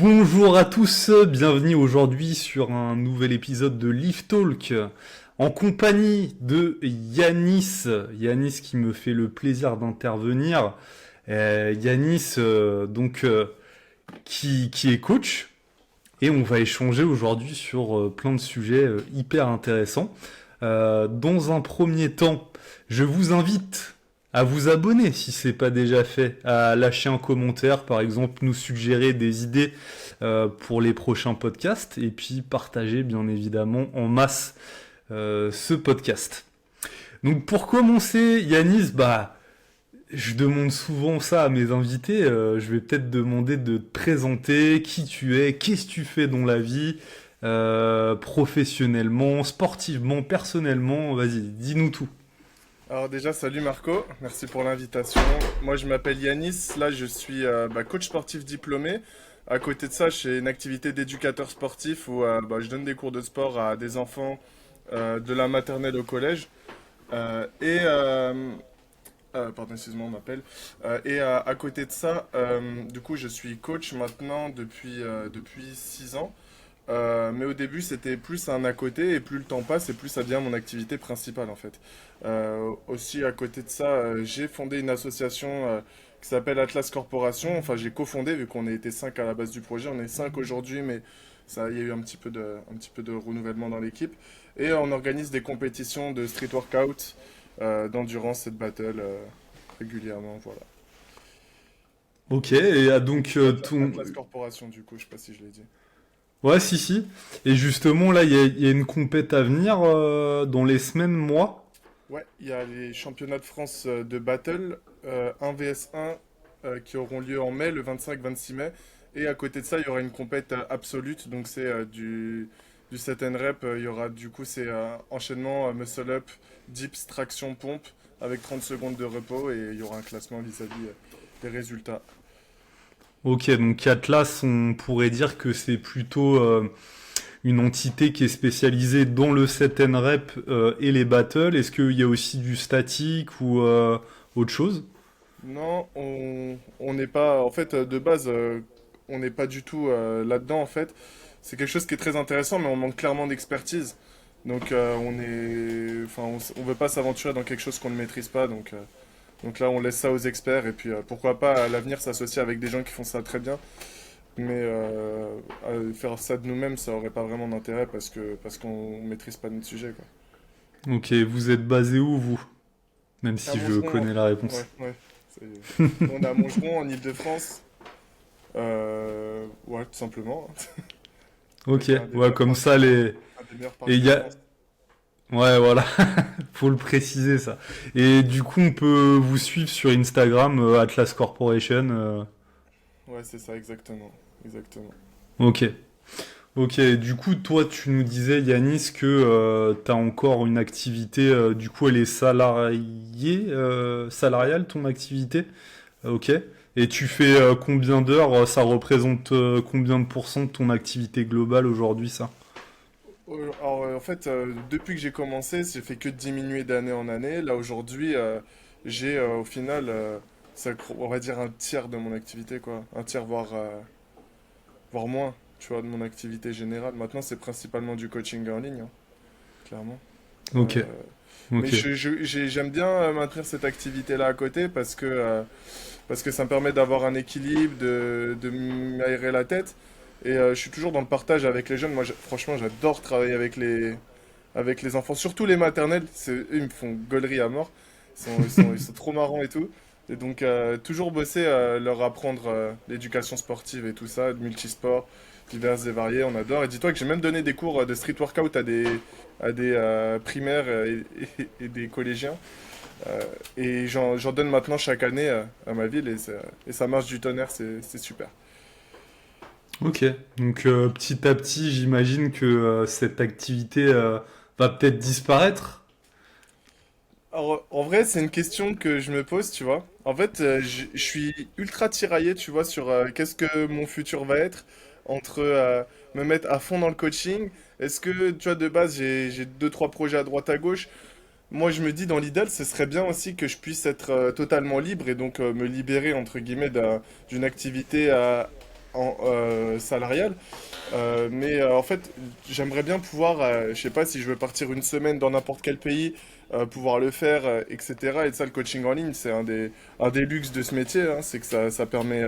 Bonjour à tous, bienvenue aujourd'hui sur un nouvel épisode de Live Talk en compagnie de Yanis. Yanis qui me fait le plaisir d'intervenir. Yanis qui est coach et on va échanger aujourd'hui sur plein de sujets hyper intéressants. Dans un premier temps, je vous invite à vous abonner si c'est pas déjà fait, à lâcher un commentaire, par exemple, nous suggérer des idées pour les prochains podcasts, et puis partager bien évidemment en masse ce podcast. Donc pour commencer, Yanis, je demande souvent ça à mes invités. Je vais peut-être demander de te présenter qui tu es, qu'est-ce que tu fais dans la vie, professionnellement, sportivement, personnellement. Vas-y, dis-nous tout. Alors déjà, salut Marco, merci pour l'invitation. Moi, je m'appelle Yanis, là je suis coach sportif diplômé. À côté de ça, j'ai une activité d'éducateur sportif où je donne des cours de sport à des enfants de la maternelle au collège. Euh, et Pardon, excuse-moi, on m'appelle. À côté de ça, du coup, je suis coach maintenant depuis 6 ans. Mais au début, c'était plus un à côté, et plus le temps passe, et plus ça devient mon activité principale en fait. Aussi, à côté de ça, j'ai fondé une association qui s'appelle Atlas Corporation. Enfin, j'ai cofondé, vu qu'on a été 5 à la base du projet. On est 5 aujourd'hui, mais ça, il y a eu un petit peu de renouvellement dans l'équipe. Et on organise des compétitions de street workout, d'endurance et de battle régulièrement. Voilà. Ok, et donc ton... Atlas Corporation, du coup, je sais pas si je l'ai dit. Ouais, si, si. Et justement, là, il y a une compète à venir dans les semaines, mois. Ouais, il y a les championnats de France de battle 1 vs 1 qui auront lieu en mai, le 25-26 mai. Et à côté de ça, il y aura une compète absolute, donc c'est du set and rep. Il y aura du coup, c'est enchaînement muscle up, dips, traction, pompe, avec 30 secondes de repos, et il y aura un classement vis-à-vis des résultats. Ok, donc Atlas, on pourrait dire que c'est plutôt une entité qui est spécialisée dans le set and rep et les battles. Est-ce qu'il y a aussi du statique ou autre chose? Non, on n'est pas, en fait, de base, on n'est pas du tout là-dedans, en fait. C'est quelque chose qui est très intéressant, mais on manque clairement d'expertise. Donc, on veut pas s'aventurer dans quelque chose qu'on ne maîtrise pas. Donc là, on laisse ça aux experts. Et puis, pourquoi pas à l'avenir s'associer avec des gens qui font ça très bien. Mais faire ça de nous-mêmes, ça aurait pas vraiment d'intérêt parce qu'on maîtrise pas notre sujet, quoi. Ok, vous êtes basé où, vous? Même À si je Montgeron, connais la ouais, réponse. ouais. On est à Montgeron, en Île-de-France. Ouais, tout simplement. Ok, Avec un des ouais, meilleurs comme parcs ça, de France. les... Un des meilleurs Et parcs il de y a... France. Ouais, voilà, faut le préciser, ça. Et du coup, on peut vous suivre sur Instagram, Atlas Corporation. Ouais, c'est ça, exactement. Exactement. Ok. Ok, du coup, toi, tu nous disais, Yanis, que tu as encore une activité, du coup, elle est Ouais. salariale, ton activité. Ok. Et tu fais combien d'heures? Ça représente combien de pourcents de ton activité globale aujourd'hui, ça? Alors, en fait, depuis que j'ai commencé, j'ai fait que diminuer d'année en année. Là, aujourd'hui, j'ai au final, on va dire un tiers de mon activité, quoi. Un tiers, voire moins, tu vois, de mon activité générale. Maintenant, c'est principalement du coaching en ligne, hein, clairement. Ok, Euh, mais ok. j'aime bien maintenir cette activité-là à côté parce que ça me permet d'avoir un équilibre, de m'aérer la tête. Et je suis toujours dans le partage avec les jeunes. Moi, franchement, j'adore travailler avec les enfants, surtout les maternelles. Eux, ils me font gaulerie à mort. Ils sont trop marrants et tout. Et donc, toujours bosser, leur apprendre l'éducation sportive et tout ça, de multisport, divers et variés, on adore. Et dis-toi que j'ai même donné des cours de street workout à des primaires et des collégiens. Euh, et j'en donne maintenant chaque année à ma ville et ça marche du tonnerre, c'est super. Ok. Donc, petit à petit, j'imagine que cette activité va peut-être disparaître. Alors, en vrai, c'est une question que je me pose, tu vois. En fait, je suis ultra tiraillé, tu vois, sur qu'est-ce que mon futur va être entre me mettre à fond dans le coaching. Est-ce que, tu vois, de base, j'ai deux, trois projets à droite à gauche. Moi, je me dis, dans l'idéal, ce serait bien aussi que je puisse être totalement libre et donc me libérer, entre guillemets, d'une activité salariale. Mais en fait, j'aimerais bien pouvoir, je sais pas si je veux partir une semaine dans n'importe quel pays, pouvoir le faire, etc. Et ça, le coaching en ligne, c'est un des luxes de ce métier, hein, c'est que ça permet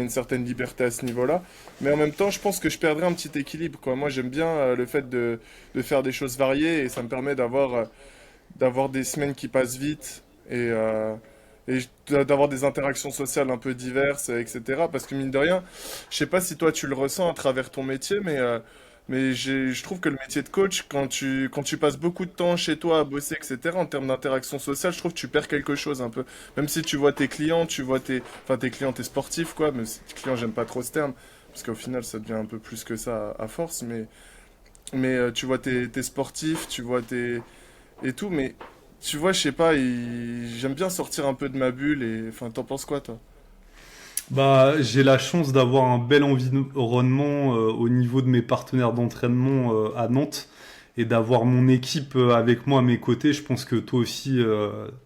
une certaine liberté à ce niveau-là. Mais en même temps, je pense que je perdrais un petit équilibre, quoi. Moi, j'aime bien le fait de faire des choses variées et ça me permet d'avoir des semaines qui passent vite et d'avoir des interactions sociales un peu diverses, etc. Parce que mine de rien, je sais pas si toi tu le ressens à travers ton métier, mais je trouve que le métier de coach, quand tu passes beaucoup de temps chez toi à bosser, etc., en termes d'interaction sociale, je trouve que tu perds quelque chose un peu. Même si tu vois tes clients, enfin tes clients, tes sportifs, quoi, mais clients, j'aime pas trop ce terme, parce qu'au final, ça devient un peu plus que ça à force, mais tu vois tes sportifs, tu vois et tout, mais tu vois, je sais pas, j'aime bien sortir un peu de ma bulle et enfin, t'en penses quoi, toi? Bah, j'ai la chance d'avoir un bel environnement au niveau de mes partenaires d'entraînement à Nantes et d'avoir mon équipe avec moi à mes côtés. Je pense que toi aussi,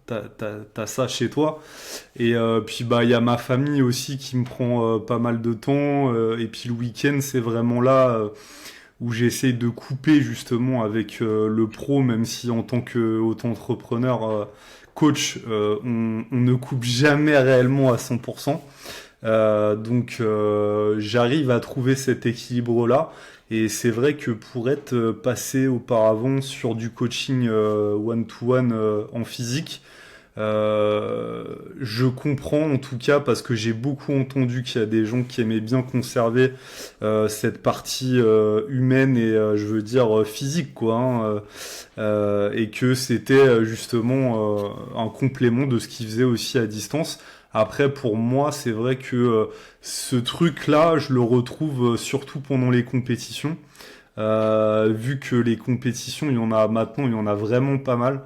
t'as ça chez toi. Et puis bah il y a ma famille aussi qui me prend pas mal de temps. Et puis le week-end, c'est vraiment là où j'essaie de couper justement avec le pro, même si en tant qu'auto-entrepreneur, coach, on ne coupe jamais réellement à 100%. Donc j'arrive à trouver cet équilibre-là. Et c'est vrai que pour être passé auparavant sur du coaching one-to-one en physique, je comprends en tout cas parce que j'ai beaucoup entendu qu'il y a des gens qui aimaient bien conserver cette partie humaine et je veux dire physique quoi, hein, et que c'était justement un complément de ce qu'ils faisaient aussi à distance. Après pour moi c'est vrai que ce truc là je le retrouve surtout pendant les compétitions. Vu que les compétitions, il y en a maintenant, il y en a vraiment pas mal.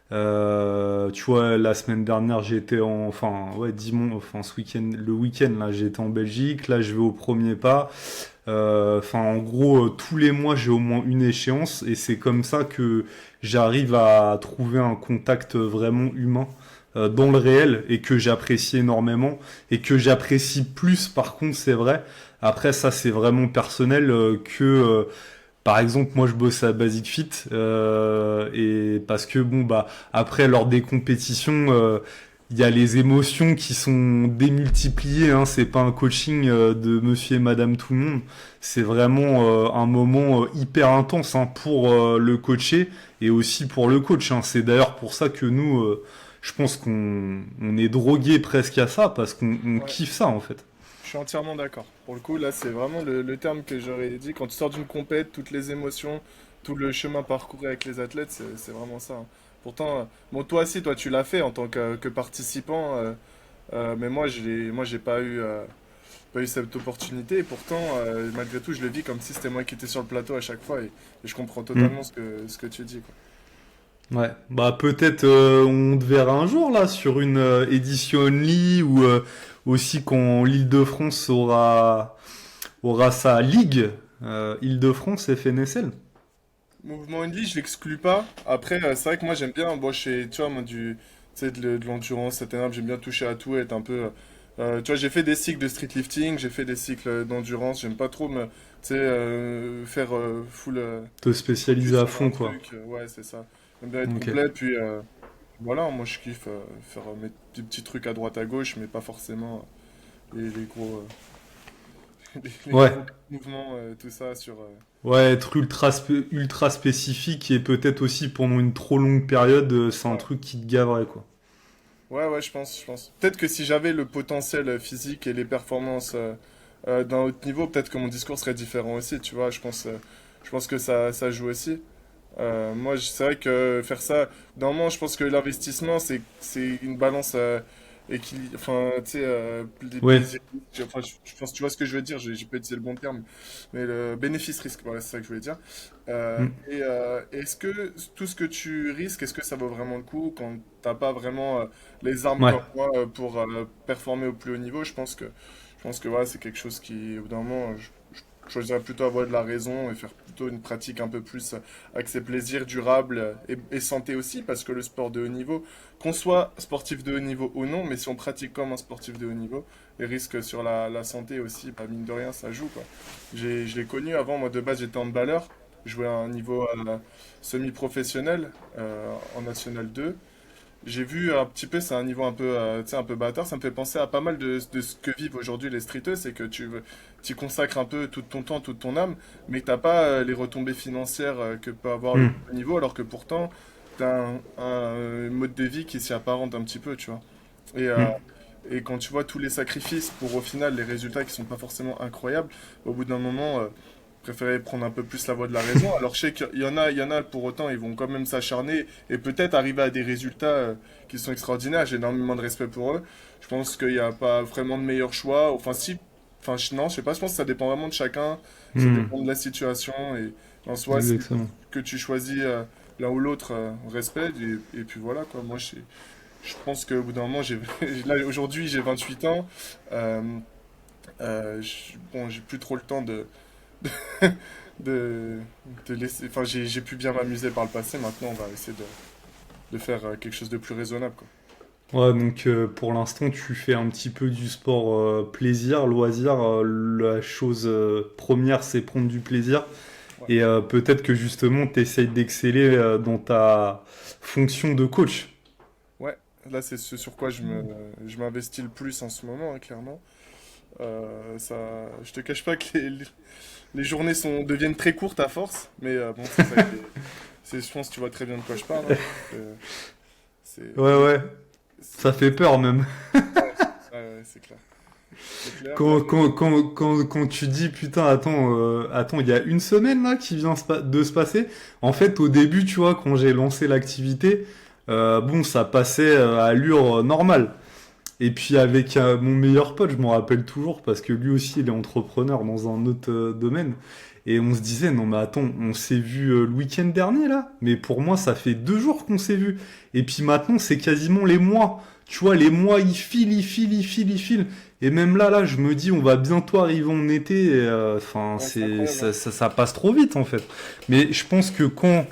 Tu vois, la semaine dernière, j'étais enfin, ouais, enfin, ce week-end, le week-end, là, j'étais en Belgique. Là, je vais au premier pas. Enfin, en gros, tous les mois, j'ai au moins une échéance, et c'est comme ça que j'arrive à trouver un contact vraiment humain dans le réel et que j'apprécie énormément et que j'apprécie plus. Par contre, c'est vrai. Après, ça, c'est vraiment personnel que par exemple, moi je bosse à Basic Fit et parce que bon bah après lors des compétitions, il y a les émotions qui sont démultipliées. Hein, c'est pas un coaching de Monsieur et Madame tout le monde. C'est vraiment un moment hyper intense hein, pour le coacher et aussi pour le coach. Hein. C'est d'ailleurs pour ça que nous, je pense qu'on est drogué presque à ça parce qu'on Ouais. kiffe ça en fait. Je suis entièrement d'accord. Pour le coup, là, c'est vraiment le terme que j'aurais dit. Quand tu sors d'une compète, toutes les émotions, tout le chemin parcouru avec les athlètes, c'est vraiment ça, hein. Pourtant, bon, toi aussi, toi, tu l'as fait en tant que participant, mais moi, j'ai pas eu cette opportunité. Et pourtant, malgré tout, je le vis comme si c'était moi qui étais sur le plateau à chaque fois. Et je comprends totalement ce que tu dis, quoi. Ouais, bah peut-être on te verra un jour là sur une édition only ou aussi quand l'Île-de-France aura sa ligue Île-de-France FNSL. Mouvement Only, je l'exclus pas. Après, c'est vrai que moi j'aime bien, bon, tu vois, moi, tu sais, de l'endurance, etc. J'aime bien toucher à tout, être un peu. Tu vois, j'ai fait des cycles de street lifting, j'ai fait des cycles d'endurance. J'aime pas trop tu sais, faire full Te focus spécialiser à sur un fond quoi. truc. Ouais, c'est ça. J'aime bien être Ok. complet, puis voilà, moi je kiffe faire mes petits trucs à droite à gauche, mais pas forcément les gros, les Ouais. gros mouvements, tout ça sur. Ouais, être ultra spécifique et peut-être aussi pendant une trop longue période, c'est un Ouais. truc qui te gaverait quoi. Ouais, ouais, je pense. Peut-être que si j'avais le potentiel physique et les performances d'un haut niveau, peut-être que mon discours serait différent aussi, tu vois. Je pense que ça joue aussi. Moi, c'est vrai que faire ça, normalement, je pense que l'investissement, c'est une balance enfin, tu sais, les Ouais. plaisirs. Enfin, je pense, tu vois ce que je veux dire, j'ai pas utilisé le bon terme, mais le bénéfice-risque, voilà, c'est ça que je voulais dire. Mm. Est-ce que tout ce que tu risques, est-ce que ça vaut vraiment le coup quand t'as pas vraiment les armes Ouais. comme moi pour performer au plus haut niveau? Je pense que voilà, c'est quelque chose qui, au bout d'un moment, je choisirais plutôt la voie de la raison et faire plutôt une pratique un peu plus axée plaisir, durable et santé aussi, parce que le sport de haut niveau, qu'on soit sportif de haut niveau ou non, mais si on pratique comme un sportif de haut niveau, les risques sur la santé aussi, bah, mine de rien, ça joue, quoi. Je l'ai connu avant, moi de base j'étais handballeur, je jouais à un niveau semi-professionnel en National 2. J'ai vu un petit peu, c'est un niveau un peu, tu sais, un peu bâtard. Ça me fait penser à pas mal de ce que vivent aujourd'hui les streeteux, c'est que tu consacres un peu tout ton temps, toute ton âme, mais que t'as pas les retombées financières que peut avoir le Hmm. haut niveau, alors que pourtant, t'as un mode de vie qui s'y apparente un petit peu, tu vois. Et, euh, Hmm. et quand tu vois tous les sacrifices pour au final les résultats qui sont pas forcément incroyables, au bout d'un moment, préférer prendre un peu plus la voie de la raison. Alors je sais qu'il y en a pour autant, ils vont quand même s'acharner et peut-être arriver à des résultats qui sont extraordinaires. J'ai énormément de respect pour eux. Je pense qu'il n'y a pas vraiment de meilleur choix. Enfin si, enfin non, je sais pas. Je pense que ça dépend vraiment de chacun. Ça Hmm. dépend de la situation et en soi, si Exactement. que tu choisis l'un ou l'autre, respect et puis voilà quoi. Moi je pense qu'au bout d'un moment, là aujourd'hui j'ai 28 ans. Euh, bon, j'ai plus trop le temps de, de laisser. Enfin, j'ai pu bien m'amuser par le passé. Maintenant, on va essayer de faire quelque chose de plus raisonnable, quoi. Ouais, donc pour l'instant, tu fais un petit peu du sport plaisir, loisir. La chose première, c'est prendre du plaisir. Ouais. Et peut-être que justement, tu essayes d'exceller dans ta fonction de coach. Ouais, là, c'est ce sur quoi je m'investis le plus en ce moment, hein, clairement. Je te cache pas que les journées deviennent très courtes à force, mais bon, c'est ça je pense que tu vois très bien de quoi je parle, hein. Ouais, Mais ouais, ça fait peur même. ouais, ouais, ouais, c'est clair. C'est clair, là, Quand tu dis putain, attends, il y a une semaine là qui vient de se passer. En fait, au début, tu vois, quand j'ai lancé l'activité, bon, ça passait à allure normale. Et puis avec mon meilleur pote, je m'en rappelle toujours parce que lui aussi, il est entrepreneur dans un autre domaine. Et on se disait, non mais attends, on s'est vu le week-end dernier là, mais pour moi ça fait 2 jours qu'on s'est vu. Et puis maintenant c'est quasiment les mois. Tu vois, les mois ils filent, ils filent, ils filent, ils filent. Et même là, je me dis, on va bientôt arriver en été. Enfin, ouais, c'est incroyable, hein. ça passe trop vite en fait. Mais je pense que quand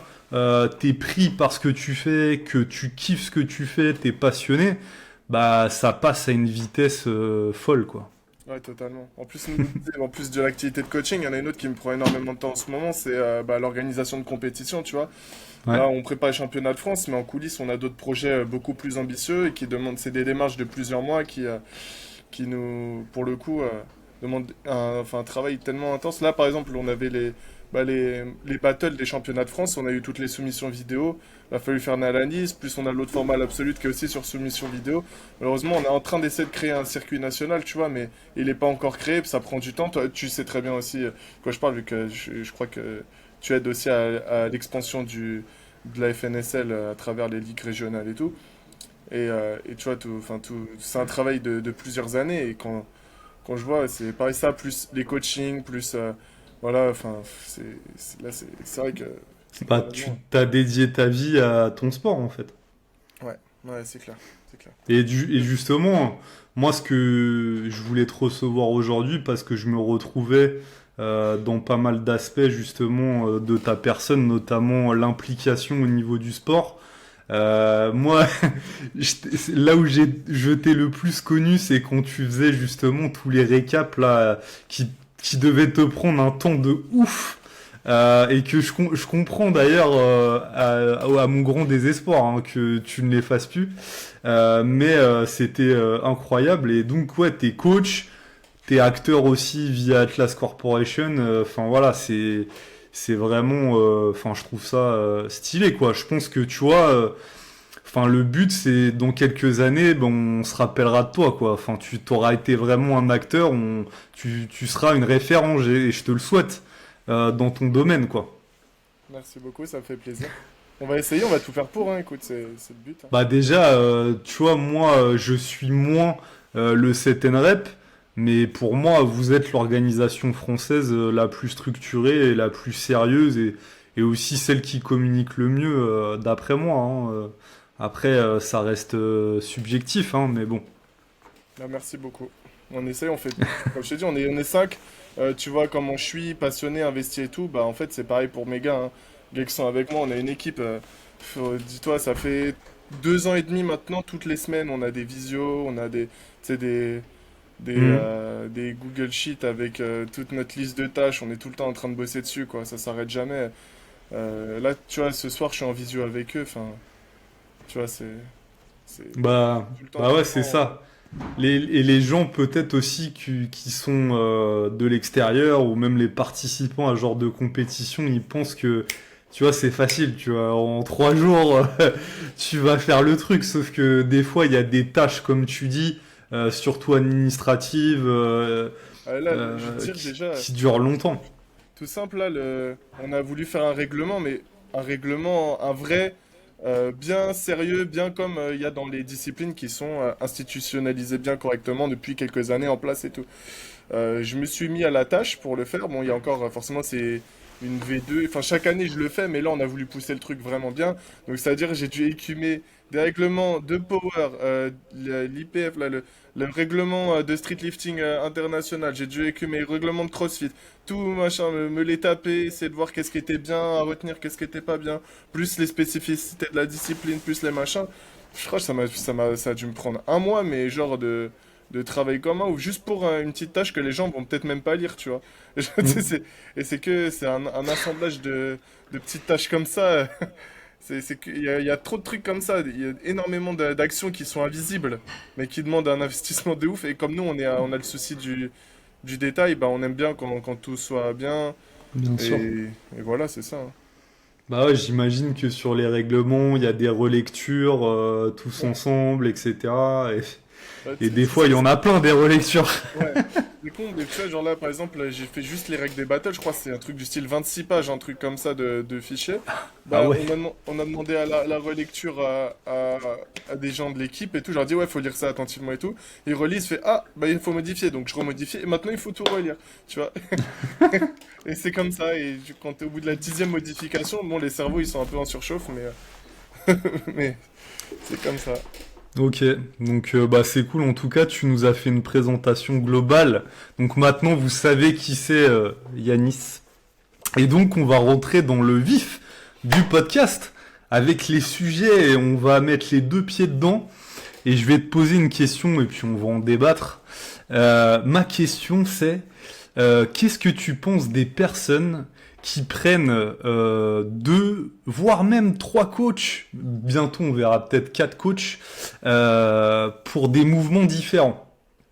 t'es pris par ce que tu fais, que tu kiffes ce que tu fais, t'es passionné, bah ça passe à une vitesse folle quoi. Ouais, totalement. En plus de l'activité de coaching, il y en a une autre qui me prend énormément de temps en ce moment, c'est bah, l'organisation de compétition, tu vois. Ouais. Là, on prépare les championnats de France, mais en coulisses, on a d'autres projets beaucoup plus ambitieux et qui demandent, c'est des démarches de plusieurs mois qui nous, pour le coup, demandent enfin, un travail tellement intense. Là, par exemple, on avait les battles des championnats de France, on a eu toutes les soumissions vidéo, il a fallu faire une analyse, plus on a l'autre format l'absolute qui est aussi sur soumission vidéo. Malheureusement, on est en train d'essayer de créer un circuit national, tu vois, mais il n'est pas encore créé, ça prend du temps. Toi, tu sais très bien aussi quoi je parle, vu que je crois que tu aides aussi à l'expansion de la FNSL à travers les ligues régionales et tout. Et tu vois, enfin, c'est un travail de plusieurs années. Et quand je vois, c'est pareil ça, plus les coachings, plus. Voilà, enfin, là, c'est vrai que c'est Bah tu carrément. t'as dédié ta vie à ton sport en fait. Ouais, ouais, c'est clair. C'est clair. Et justement, moi ce que je voulais te recevoir aujourd'hui parce que je me retrouvais dans pas mal d'aspects justement de ta personne, notamment l'implication au niveau du sport. Moi, là où je t'ai le plus connu, c'est quand tu faisais justement tous les récaps là, qui devaient te prendre un temps de ouf. Et que je comprends d'ailleurs à mon grand désespoir hein, que tu ne les fasses plus. Mais c'était incroyable. Et donc, ouais, t'es coach, t'es acteur aussi via Atlas Corporation. Enfin, voilà, c'est vraiment. Enfin, je trouve ça stylé, quoi. Je pense que, tu vois. Enfin, le but, c'est dans quelques années, ben, on se rappellera de toi, quoi. Enfin, tu t'auras été vraiment un acteur, tu seras une référence, et je te le souhaite, dans ton domaine, quoi. Merci beaucoup, ça me fait plaisir. On va essayer, on va tout faire pour, hein, écoute, c'est le but, hein. Bah déjà, tu vois, moi, je suis moins le 7 Rep, mais pour moi, vous êtes l'organisation française la plus structurée et la plus sérieuse et aussi celle qui communique le mieux, d'après moi, hein. Après, ça reste subjectif, hein, mais bon. Bah, merci beaucoup. On essaye, on fait. Comme je t'ai dit, on est cinq. Tu vois comment je suis passionné, investi et tout. Bah en fait c'est pareil pour mes gars, hein. Les gars qui sont avec moi, on a une équipe. Dis-toi, ça fait 2 ans et demi maintenant. Toutes les semaines, on a des visios, on a tu sais, Hmm. des Google Sheets avec toute notre liste de tâches. On est tout le temps en train de bosser dessus, quoi. Ça s'arrête jamais. Là, tu vois, ce soir, je suis en visio avec eux. Enfin, tu vois, c'est Bah, tout le temps, bah tout ouais, le c'est temps. ça. Et les gens peut-être aussi qui sont de l'extérieur ou même les participants à ce genre de compétition, ils pensent que, tu vois, c'est facile, tu vois, en 3 jours, tu vas faire le truc. Sauf que des fois, il y a des tâches, comme tu dis, surtout administratives, Là, je veux te dire déjà. qui durent longtemps. Tout simple, là, on a voulu faire un règlement, mais un règlement, un vrai, bien sérieux, bien comme il y a dans les disciplines qui sont institutionnalisées bien correctement depuis quelques années en place et tout. Je me suis mis à la tâche pour le faire. Bon, il y a encore, forcément, c'est une V2. Enfin, chaque année, je le fais, mais là, on a voulu pousser le truc vraiment bien. Donc, c'est-à-dire, j'ai dû écumer des règlements de power, l'IPF, là, le règlement de street lifting international. J'ai dû écumer le règlement de CrossFit. Tout, machin, me les taper, essayer de voir qu'est-ce qui était bien à retenir, qu'est-ce qui était pas bien. Plus les spécificités de la discipline, plus les machins. Je crois que ça a dû me prendre un mois, mais genre de travail commun ou juste pour une petite tâche que les gens vont peut-être même pas lire, tu vois. Tu sais, Mm. c'est un assemblage de petites tâches comme ça. Il y a trop de trucs comme ça. Il y a énormément d'actions qui sont invisibles, mais qui demandent un investissement de ouf. Et comme nous, on a le souci du détail, bah, on aime bien quand tout soit bien. Bien sûr. Et voilà, c'est ça, hein. Bah ouais, j'imagine que sur les règlements, il y a des relectures tous ensemble, etc. Et des Tu fois, sais il y que en a plein des relectures. ouais, c'est con, mais tu vois, genre là, par exemple, j'ai fait juste les règles des battles, je crois que c'est un truc du style 26 pages, un truc comme ça de fichiers. Ah Bah, ouais. on a demandé à la relecture à des gens de l'équipe et tout, je leur dis, ouais, faut lire ça attentivement et tout. Ils relisent, fait, ah, bah, il faut modifier, donc je remodifie, et maintenant il faut tout relire, tu vois. Et c'est comme ça, et quand t'es au bout de la 10e modification, bon, les cerveaux, ils sont un peu en surchauffe, mais c'est comme ça. Ok, donc bah c'est cool. En tout cas, tu nous as fait une présentation globale. Donc maintenant, vous savez qui c'est Yanis. Et donc, on va rentrer dans le vif du podcast avec les sujets et on va mettre les deux pieds dedans. Et je vais te poser une question et puis on va en débattre. Ma question c'est qu'est-ce que tu penses des personnes qui prennent deux, voire même trois coachs, bientôt on verra peut-être quatre coachs, pour des mouvements différents.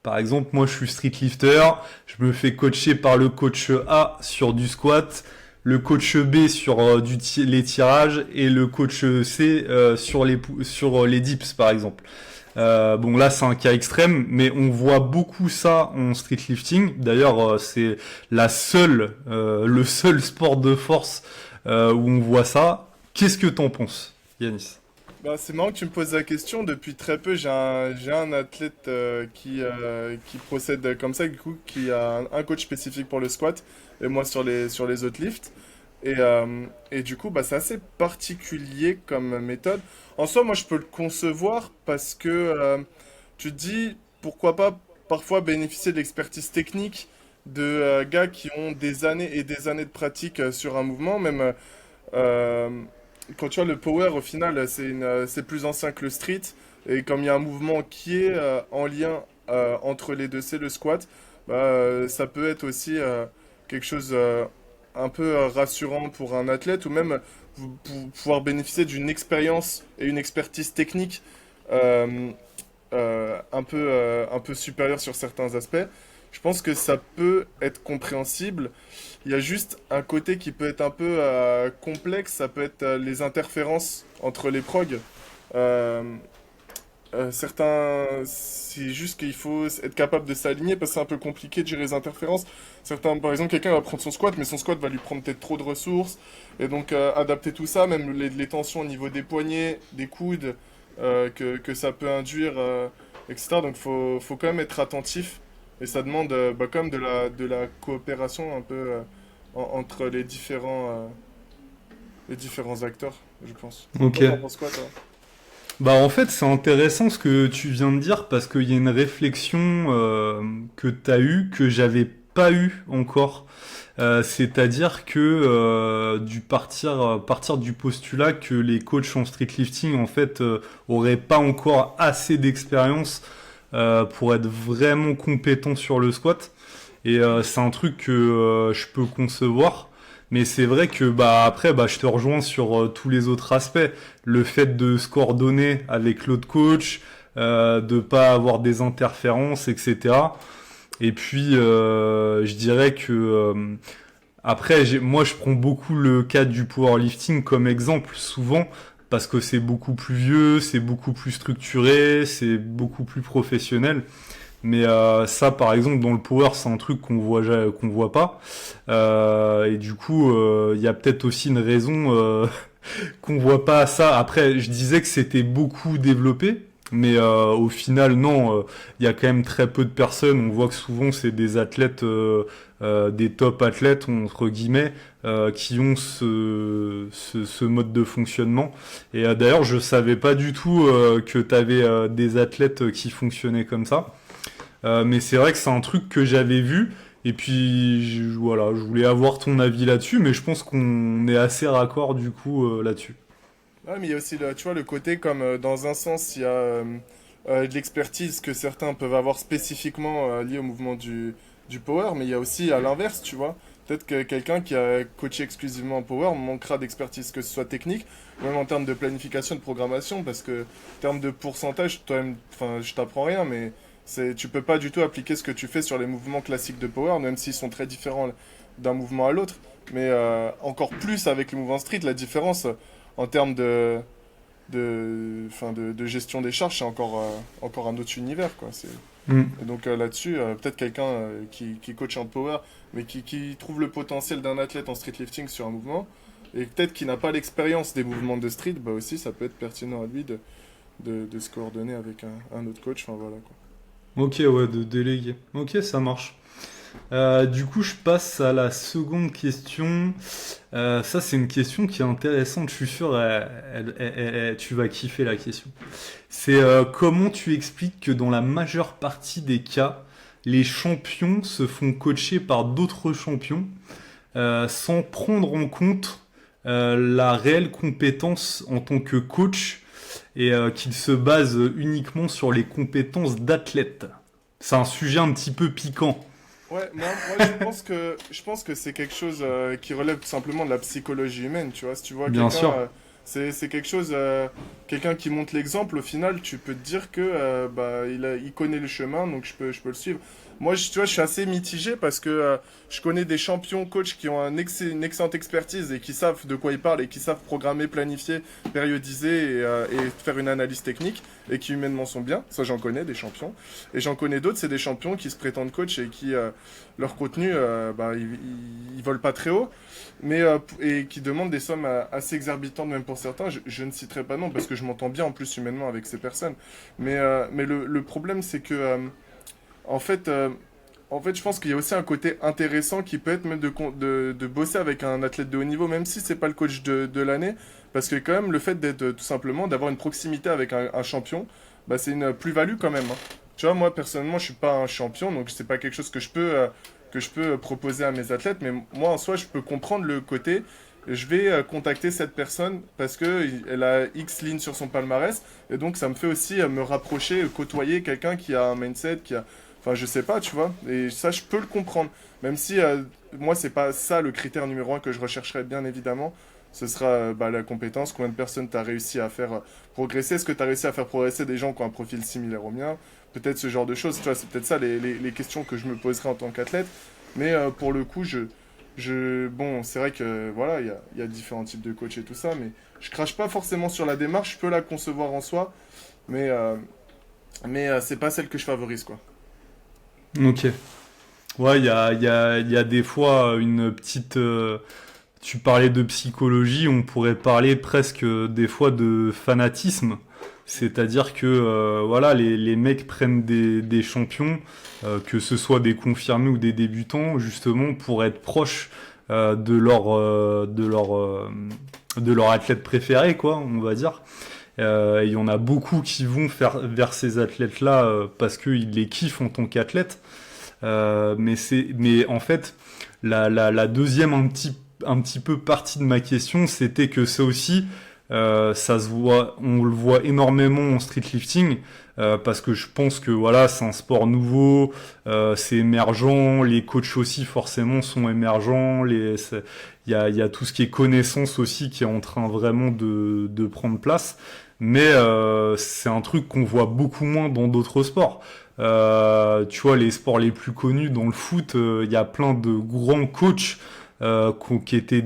Par exemple, moi je suis street lifter, je me fais coacher par le coach A sur du squat, le coach B sur les tirages et le coach C sur les dips par exemple. Bon là c'est un cas extrême, mais on voit beaucoup ça en street lifting. D'ailleurs c'est le seul sport de force où on voit ça. Qu'est-ce que t'en penses, Yanis? Bah, c'est marrant que tu me poses la question. Depuis très peu, j'ai un athlète qui procède comme ça, du coup, qui a un coach spécifique pour le squat et moi sur les autres lifts. Et du coup, bah, c'est assez particulier comme méthode. En soi, moi, je peux le concevoir parce que tu te dis, pourquoi pas parfois bénéficier de l'expertise technique de gars qui ont des années et des années de pratique sur un mouvement, même. Euh, Quand tu vois le power, au final, c'est plus ancien que le street. Et comme il y a un mouvement qui est en lien entre les deux, c'est le squat, bah, ça peut être aussi quelque chose un peu rassurant pour un athlète ou même pour pouvoir bénéficier d'une expérience et une expertise technique euh, un peu supérieure sur certains aspects. Je pense que ça peut être compréhensible. Il y a juste un côté qui peut être un peu complexe, ça peut être les interférences entre les progs. Euh, c'est juste qu'il faut être capable de s'aligner parce que c'est un peu compliqué de gérer les interférences. Certains, par exemple, quelqu'un va prendre son squat, mais son squat va lui prendre peut-être trop de ressources. Et donc, adapter tout ça, même les tensions au niveau des poignets, des coudes, que ça peut induire, etc. Donc, faut quand même être attentif. Et ça demande bah, quand même de la coopération un peu entre les différents acteurs, je pense. Ok. Toi, t'en penses quoi, toi? Bah en fait c'est intéressant ce que tu viens de dire parce qu'il y a une réflexion que t'as eue que j'avais pas eu encore. C'est-à-dire que partir du postulat que les coachs en streetlifting en fait auraient pas encore assez d'expérience pour être vraiment compétents sur le squat. Et c'est un truc que je peux concevoir. Mais c'est vrai que bah après bah je te rejoins sur tous les autres aspects. Le fait de se coordonner avec l'autre coach, de pas avoir des interférences, etc. Et puis je dirais que après moi je prends beaucoup le cas du powerlifting comme exemple souvent parce que c'est beaucoup plus vieux, c'est beaucoup plus structuré, c'est beaucoup plus professionnel. Mais ça, par exemple, dans le power, c'est un truc qu'on voit pas. Et du coup, il y a peut-être aussi une raison qu'on voit pas ça. Après, je disais que c'était beaucoup développé, mais au final, non. Il y a quand même très peu de personnes. On voit que souvent, c'est des athlètes, des top athlètes entre guillemets, qui ont ce mode de fonctionnement. Et d'ailleurs, je savais pas du tout que tu avais des athlètes qui fonctionnaient comme ça. Mais c'est vrai que c'est un truc que j'avais vu. Et puis voilà, je voulais avoir ton avis là-dessus, mais je pense qu'on est assez raccord du coup là-dessus. Ouais, mais il y a aussi, tu vois, le côté comme dans un sens, il y a de l'expertise que certains peuvent avoir spécifiquement liée au mouvement du power, mais il y a aussi à l'inverse, tu vois. Peut-être que quelqu'un qui a coaché exclusivement en power manquera d'expertise, que ce soit technique, ou même en termes de planification, de programmation, parce que en termes de pourcentage, toi-même, enfin, je t'apprends rien, mais tu peux pas du tout appliquer ce que tu fais sur les mouvements classiques de power, même s'ils sont très différents d'un mouvement à l'autre. Mais encore plus avec le mouvement street, la différence en termes de gestion des charges, c'est encore un autre univers, quoi. Mm. Et donc là-dessus, peut-être quelqu'un qui coach en power, mais qui trouve le potentiel d'un athlète en streetlifting sur un mouvement, et peut-être qui n'a pas l'expérience des mouvements de street, bah aussi ça peut être pertinent à lui de se coordonner avec un autre coach, enfin voilà, quoi. Ok, ouais, de déléguer. Ok, ça marche. Du coup, je passe à la seconde question. Ça, c'est une question qui est intéressante. Je suis sûr, tu vas kiffer la question. C'est comment tu expliques que dans la majeure partie des cas, les champions se font coacher par d'autres champions sans prendre en compte la réelle compétence en tant que coach et qu'ils se basent uniquement sur les compétences d'athlète. C'est un sujet un petit peu piquant. Ouais, moi je pense que c'est quelque chose qui relève tout simplement de la psychologie humaine, tu vois. Si tu vois Bien quelqu'un, sûr. c'est quelque chose, quelqu'un qui montre l'exemple, au final, tu peux te dire que bah, il connaît le chemin, donc je peux le suivre. Moi, tu vois, je suis assez mitigé parce que je connais des champions coachs qui ont une excellente expertise et qui savent de quoi ils parlent et qui savent programmer, planifier, périodiser et faire une analyse technique et qui humainement sont bien. Ça, j'en connais des champions. Et j'en connais d'autres, c'est des champions qui se prétendent coach et qui, leur contenu, bah, ils volent pas très haut, mais et qui demandent des sommes assez exorbitantes même pour certains. Je ne citerai pas non parce que je m'entends bien en plus humainement avec ces personnes. Mais le problème, c'est que en fait, euh, en fait, je pense qu'il y a aussi un côté intéressant qui peut être même de bosser avec un athlète de haut niveau, même si c'est pas le coach de l'année, parce que quand même le fait d'être tout simplement d'avoir une proximité avec un champion, bah, c'est une plus-value quand même, hein. Tu vois, moi personnellement, je suis pas un champion, donc c'est pas quelque chose que je peux proposer à mes athlètes, mais moi en soi, je peux comprendre le côté. Je vais contacter cette personne parce que elle a X lignes sur son palmarès, et donc ça me fait aussi me rapprocher, côtoyer quelqu'un qui a un mindset, qui a, enfin, je sais pas, tu vois. Et ça, je peux le comprendre. Même si, moi, c'est pas ça le critère numéro un que je rechercherais, bien évidemment. Ce sera bah, la compétence. Combien de personnes tu as réussi à faire progresser? Est-ce que tu as réussi à faire progresser des gens qui ont un profil similaire au mien? Peut-être ce genre de choses. Tu vois, c'est peut-être ça les questions que je me poserais en tant qu'athlète. Mais pour le coup, bon, c'est vrai que voilà, il y a différents types de coachs et tout ça. Mais je crache pas forcément sur la démarche. Je peux la concevoir en soi. Mais, c'est pas celle que je favorise, quoi. Ok. Ouais, il y a des fois une petite... tu parlais de psychologie, on pourrait parler presque des fois de fanatisme. C'est-à-dire que voilà, les mecs prennent des champions, que ce soit des confirmés ou des débutants, justement pour être proches de leur athlète préféré, quoi, on va dire. Il y en a beaucoup qui vont faire vers ces athlètes-là parce qu'ils les kiffent en tant qu'athlètes. Mais en fait, la deuxième un petit peu partie de ma question, c'était que ça aussi, ça se voit, on le voit énormément en streetlifting, parce que je pense que voilà, c'est un sport nouveau, c'est émergent, les coachs aussi forcément sont émergents, il y a tout ce qui est connaissance aussi qui est en train vraiment de prendre place, mais c'est un truc qu'on voit beaucoup moins dans d'autres sports. Tu vois, les sports les plus connus dans le foot, il y a plein de grands coachs qui étaient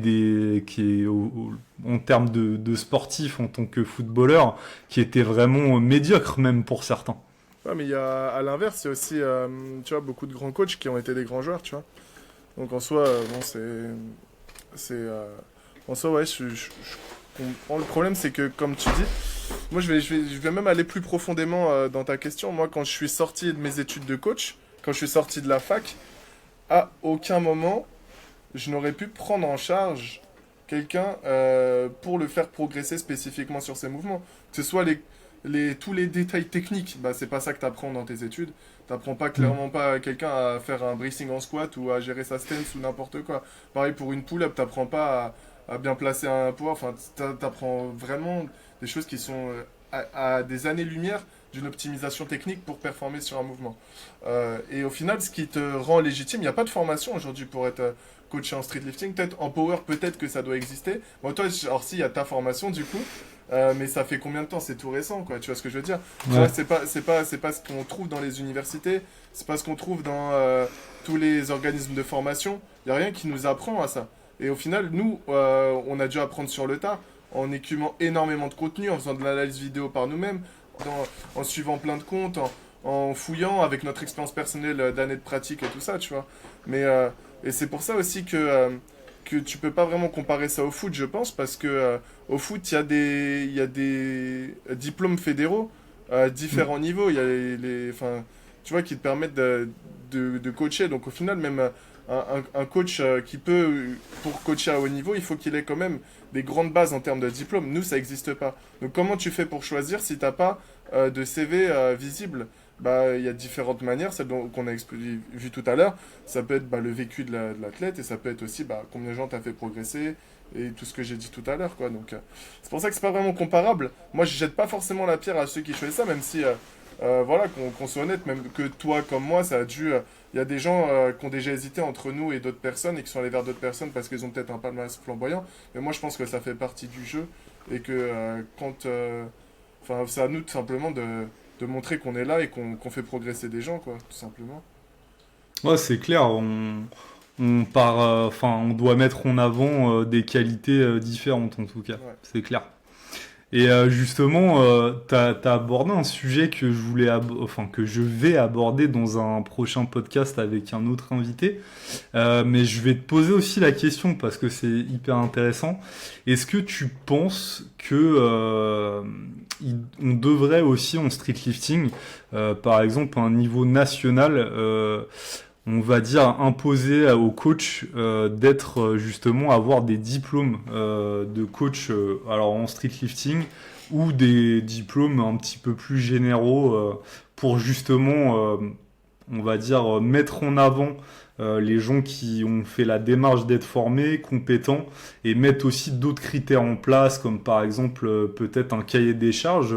en termes de sportifs en tant que footballeurs, qui étaient vraiment médiocres même pour certains. Ouais, mais à l'inverse, il y a aussi, tu vois, beaucoup de grands coachs qui ont été des grands joueurs, tu vois. Donc en soi, bon, en soi, ouais, je comprends. Le problème, c'est que, comme tu dis, moi, je vais même aller plus profondément dans ta question. Moi, quand je suis sorti de mes études de coach, quand je suis sorti de la fac, à aucun moment, je n'aurais pu prendre en charge quelqu'un pour le faire progresser spécifiquement sur ses mouvements. Que ce soit tous les détails techniques, bah, c'est pas ça que tu apprends dans tes études. T'apprends pas Mm. clairement pas quelqu'un à faire un bracing en squat ou à gérer sa stance ou n'importe quoi. Pareil pour une pull-up, t'apprends pas à bien placer un poids. Enfin, t'apprends vraiment des choses qui sont à des années-lumière d'une optimisation technique pour performer sur un mouvement. Et au final, ce qui te rend légitime, il n'y a pas de formation aujourd'hui pour être coaché en streetlifting. Peut-être en power, peut-être que ça doit exister. Bon, toi, alors si, il y a ta formation du coup. Mais ça fait combien de temps? C'est tout récent, quoi. Tu vois ce que je veux dire? Tu vois, Ouais. c'est pas ce qu'on trouve dans les universités. C'est pas ce qu'on trouve dans tous les organismes de formation. Il y a rien qui nous apprend à ça. Et au final, nous, on a dû apprendre sur le tas, en écumant énormément de contenu, en faisant de l'analyse vidéo par nous-mêmes, en suivant plein de comptes, en fouillant avec notre expérience personnelle d'années de pratique et tout ça, tu vois. Mais et c'est pour ça aussi que tu peux pas vraiment comparer ça au foot, je pense, parce que au foot, il y a des diplômes fédéraux à Mm. différents niveaux. Il y a enfin, tu vois, qui te permettent de coacher. Donc au final, même un coach qui peut, pour coacher à haut niveau, il faut qu'il ait quand même des grandes bases en termes de diplôme. Nous, ça n'existe pas. Donc comment tu fais pour choisir si t'as pas de CV visible? Bah, il y a différentes manières, celle qu'on a vu tout à l'heure. Ça peut être bah, le vécu de l'athlète et ça peut être aussi bah, combien de gens t'as fait progresser et tout ce que j'ai dit tout à l'heure, quoi. Donc, c'est pour ça que c'est pas vraiment comparable. Moi, je jette pas forcément la pierre à ceux qui choisissent ça, même si, voilà, qu'on soit honnête, même que toi comme moi, ça a dû. Il y a des gens qui ont déjà hésité entre nous et d'autres personnes et qui sont allés vers d'autres personnes parce qu'ils ont peut-être un palmarès flamboyant. Mais moi, je pense que ça fait partie du jeu et que enfin, c'est à nous tout simplement de montrer qu'on est là et qu'on fait progresser des gens, quoi, tout simplement. Ouais, c'est clair. Enfin, on doit mettre en avant des qualités différentes en tout cas. Ouais. C'est clair. Et justement, t'as abordé un sujet que enfin que je vais aborder dans un prochain podcast avec un autre invité. Mais je vais te poser aussi la question parce que c'est hyper intéressant. Est-ce que tu penses que on devrait aussi en streetlifting, par exemple, à un niveau national, on va dire imposer aux coachs d'être justement avoir des diplômes de coach alors en streetlifting ou des diplômes un petit peu plus généraux pour justement on va dire mettre en avant les gens qui ont fait la démarche d'être formés, compétents, et mettre aussi d'autres critères en place, comme par exemple peut-être un cahier des charges,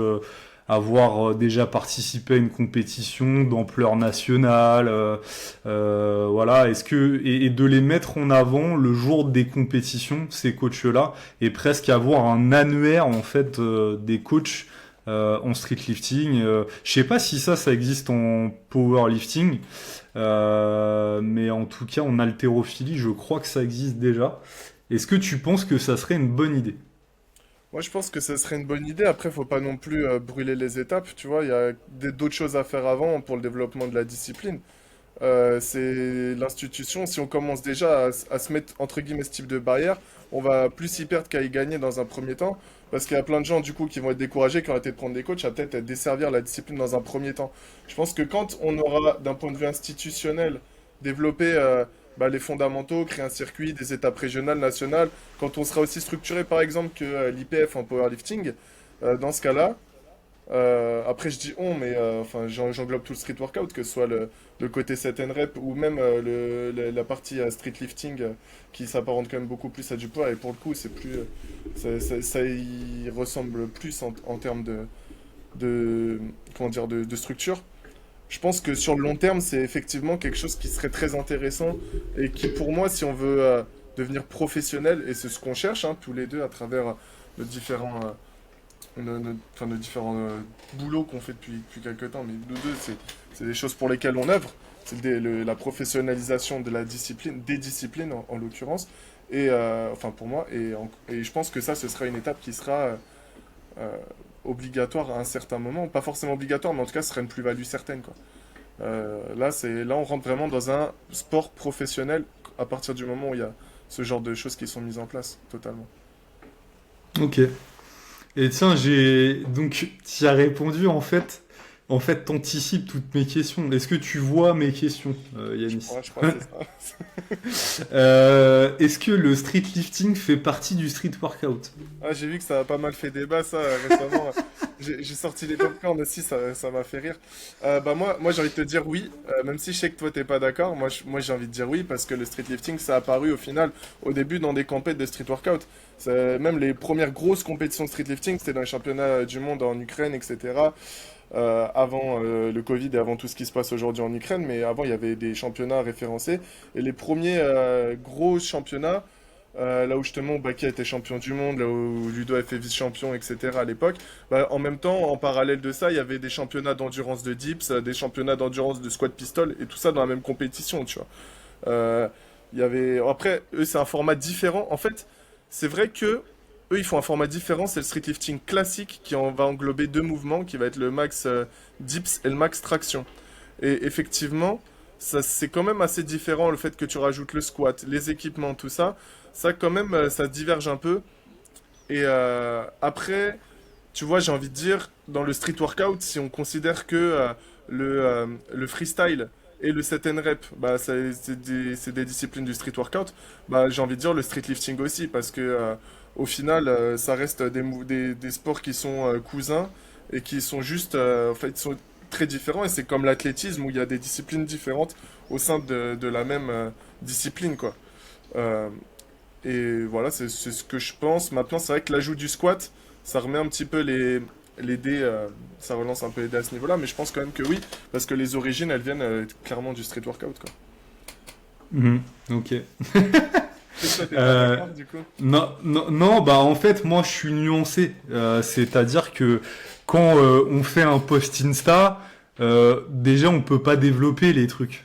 avoir déjà participé à une compétition d'ampleur nationale, voilà, et de les mettre en avant le jour des compétitions, ces coachs-là, et presque avoir un annuaire en fait des coachs en streetlifting. Je sais pas si ça existe en powerlifting, mais en tout cas en haltérophilie, je crois que ça existe déjà. Est-ce que tu penses que ça serait une bonne idée? Moi, je pense que ce serait une bonne idée. Après, faut pas non plus brûler les étapes, tu vois. Il y a d'autres choses à faire avant pour le développement de la discipline. C'est l'institution. Si on commence déjà à se mettre entre guillemets ce type de barrière, on va plus y perdre qu'à y gagner dans un premier temps. Parce qu'il y a plein de gens du coup qui vont être découragés, qui ont arrêté de prendre des coachs, à peut-être desservir la discipline dans un premier temps. Je pense que quand on aura, d'un point de vue institutionnel, développé bah, les fondamentaux, créé un circuit, des étapes régionales, nationales, quand on sera aussi structuré par exemple que l'IPF en powerlifting, Dans ce cas-là, après je dis on, mais enfin j'englobe tout le street workout, que ce soit le côté set and rep ou même la partie street lifting qui s'apparente quand même beaucoup plus à du poids et pour le coup c'est plus ça y ressemble plus en termes de comment dire de structure. Je pense que sur le long terme, c'est effectivement quelque chose qui serait très intéressant et qui, pour moi, si on veut devenir professionnel, et c'est ce qu'on cherche hein, tous les deux à travers nos différents, enfin, nos différents boulots qu'on fait depuis quelques temps, mais nous deux, c'est des choses pour lesquelles on œuvre. C'est la professionnalisation de la discipline, des disciplines en l'occurrence, et enfin pour moi, et je pense que ça, ce sera une étape qui sera euh, obligatoire à un certain moment. Pas forcément obligatoire, mais en tout cas, ce serait une plus-value certaine, quoi. Là, on rentre vraiment dans un sport professionnel à partir du moment où il y a ce genre de choses qui sont mises en place, totalement. Ok. Et tiens, donc tu as répondu en fait. En fait, t'anticipes toutes mes questions. Est-ce que tu vois mes questions, Yanis? Je crois que c'est ça. Est-ce que le street lifting fait partie du street workout? Ah, j'ai vu que ça a pas mal fait débat, ça, récemment. J'ai sorti les popcorn aussi, ça m'a fait rire. Bah moi j'ai envie de te dire oui, même si je sais que toi t'es pas d'accord. Moi j'ai envie de dire oui, parce que le street lifting, ça a apparu au final, au début, dans des compètes de street workout. Même les premières grosses compétitions de street lifting, c'était dans les championnats du monde en Ukraine, etc. Avant le Covid et avant tout ce qui se passe aujourd'hui en Ukraine, mais avant il y avait des championnats référencés. Et les premiers gros championnats, là où justement Baki était champion du monde, là où Ludo a fait vice-champion, etc. à l'époque, bah, en même temps, en parallèle de ça, il y avait des championnats d'endurance de dips, des championnats d'endurance de squat pistol, et tout ça dans la même compétition, tu vois. Euh, il y avait... Après, eux, c'est un format différent. En fait, c'est vrai que eux, ils font un format différent. C'est le street lifting classique va englober deux mouvements, qui va être le max dips et le max traction. Et effectivement, ça, c'est quand même assez différent le fait que tu rajoutes le squat, les équipements, tout ça. Ça, quand même, ça diverge un peu. Et après, tu vois, j'ai envie de dire, dans le street workout, si on considère que le freestyle et le set and rep, bah, c'est des disciplines du street workout, bah, j'ai envie de dire le street lifting aussi, parce que au final, ça reste des sports qui sont cousins et qui sont juste, en fait, sont très différents. Et c'est comme l'athlétisme où il y a des disciplines différentes au sein de la même discipline, quoi. Euh, et voilà, c'est ce que je pense. Maintenant, c'est vrai que l'ajout du squat, ça remet un petit peu les dés, ça relance un peu les dés à ce niveau-là, mais je pense quand même que oui, parce que les origines, elles viennent clairement du street workout, quoi. Mhm, ok. Et toi, t'es pas Euh, d'accord, du coup? non, non, non, bah en fait, moi je suis nuancé. C'est-à-dire que quand on fait un post Insta, déjà on peut pas développer les trucs.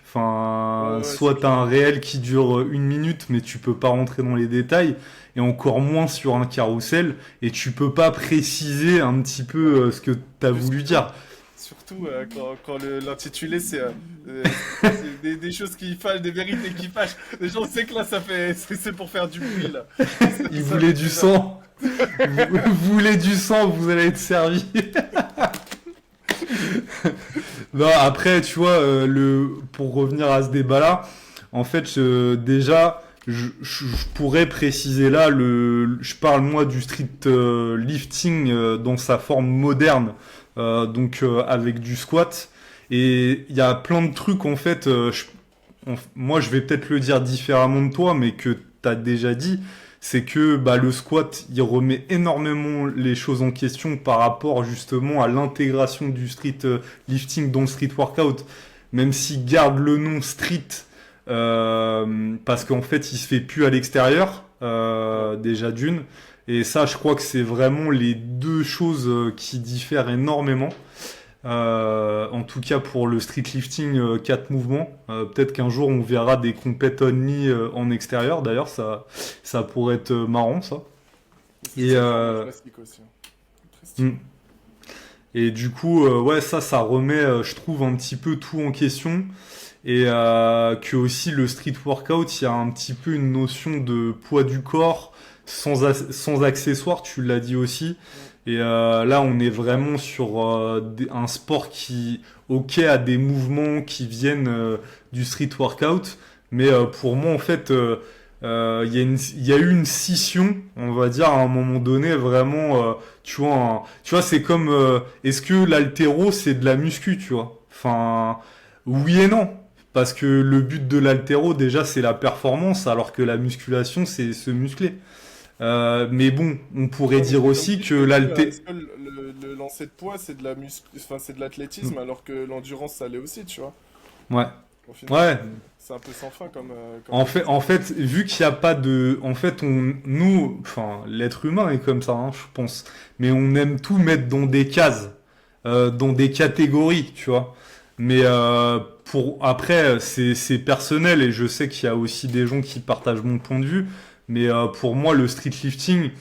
Ouais, Enfin, ouais, c'est soit t'as clair. un réel qui dure 1 minute, mais tu peux pas rentrer dans les détails, et encore moins sur un carrousel, et tu peux pas préciser un petit Ouais. peu ce que t'as Puis voulu dire. surtout quand l'intitulé, c'est des choses qui fâchent, des vérités qui fâchent. Déjà, on sait que là, c'est pour faire du bruit, là. Ils Il savent voulait du déjà. sang. Vous voulez du sang, vous allez être servi. Non, après, tu vois, pour revenir à ce débat-là, en fait, déjà, je pourrais préciser là, je parle moi du street lifting dans sa forme moderne, donc avec du squat. Et il y a plein de trucs, en fait, moi je vais peut-être le dire différemment de toi, mais que tu as déjà dit, c'est que bah, le squat, il remet énormément les choses en question par rapport justement à l'intégration du street lifting dans le street workout, même s'il garde le nom street, parce qu'en fait il se fait plus à l'extérieur, Ouais. déjà d'une, et ça je crois que c'est vraiment les deux choses qui diffèrent énormément. En tout cas pour le street lifting 4 mouvements. Peut-être qu'un jour on verra des compètes only en extérieur. D'ailleurs, ça pourrait être marrant ça. C'est Et, c'est le format classique aussi, hein. Très hmm. stylé. Et du coup, ouais, ça remet, je trouve, un petit peu tout en question. Et que aussi le street workout, il y a un petit peu une notion de poids du corps sans accessoires, tu l'as dit aussi. Mm. Et là, on est vraiment sur un sport qui, ok, a des mouvements qui viennent du street workout, mais pour moi, en fait, il y a eu une scission, on va dire, à un moment donné, vraiment, tu vois, c'est comme, est-ce que l'haltéro, c'est de la muscu, tu vois? Enfin, oui et non. Parce que le but de l'haltéro, déjà, c'est la performance, alors que la musculation, c'est se muscler. Mais bon, on pourrait Ouais, mais dire c'est comme aussi si je que te dis, l'halté... est-ce que le lancer de poids, c'est de la enfin, c'est de l'athlétisme, alors que l'endurance, ça l'est aussi, tu vois. Ouais. Au final, Ouais. c'est un peu sans fin comme En réflexion. fait, vu qu'il n'y a pas de, en fait, nous, enfin, l'être humain est comme ça, hein, je pense, mais on aime tout mettre dans des cases, dans des catégories, tu vois. Mais pour après, c'est personnel et je sais qu'il y a aussi des gens qui partagent mon point de vue, mais pour moi, le street lifting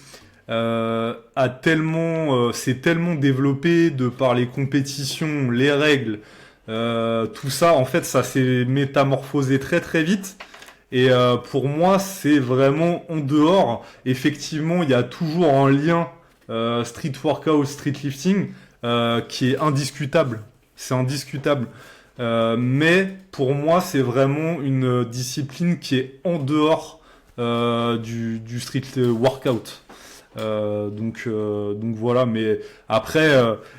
s'est tellement développé de par les compétitions, les règles, tout ça. En fait, ça s'est métamorphosé très très vite. Et pour moi, c'est vraiment en dehors. Effectivement, il y a toujours un lien street workout, street lifting qui est indiscutable. C'est indiscutable. Mais pour moi, c'est vraiment une discipline qui est en dehors du street workout. Donc voilà, mais après,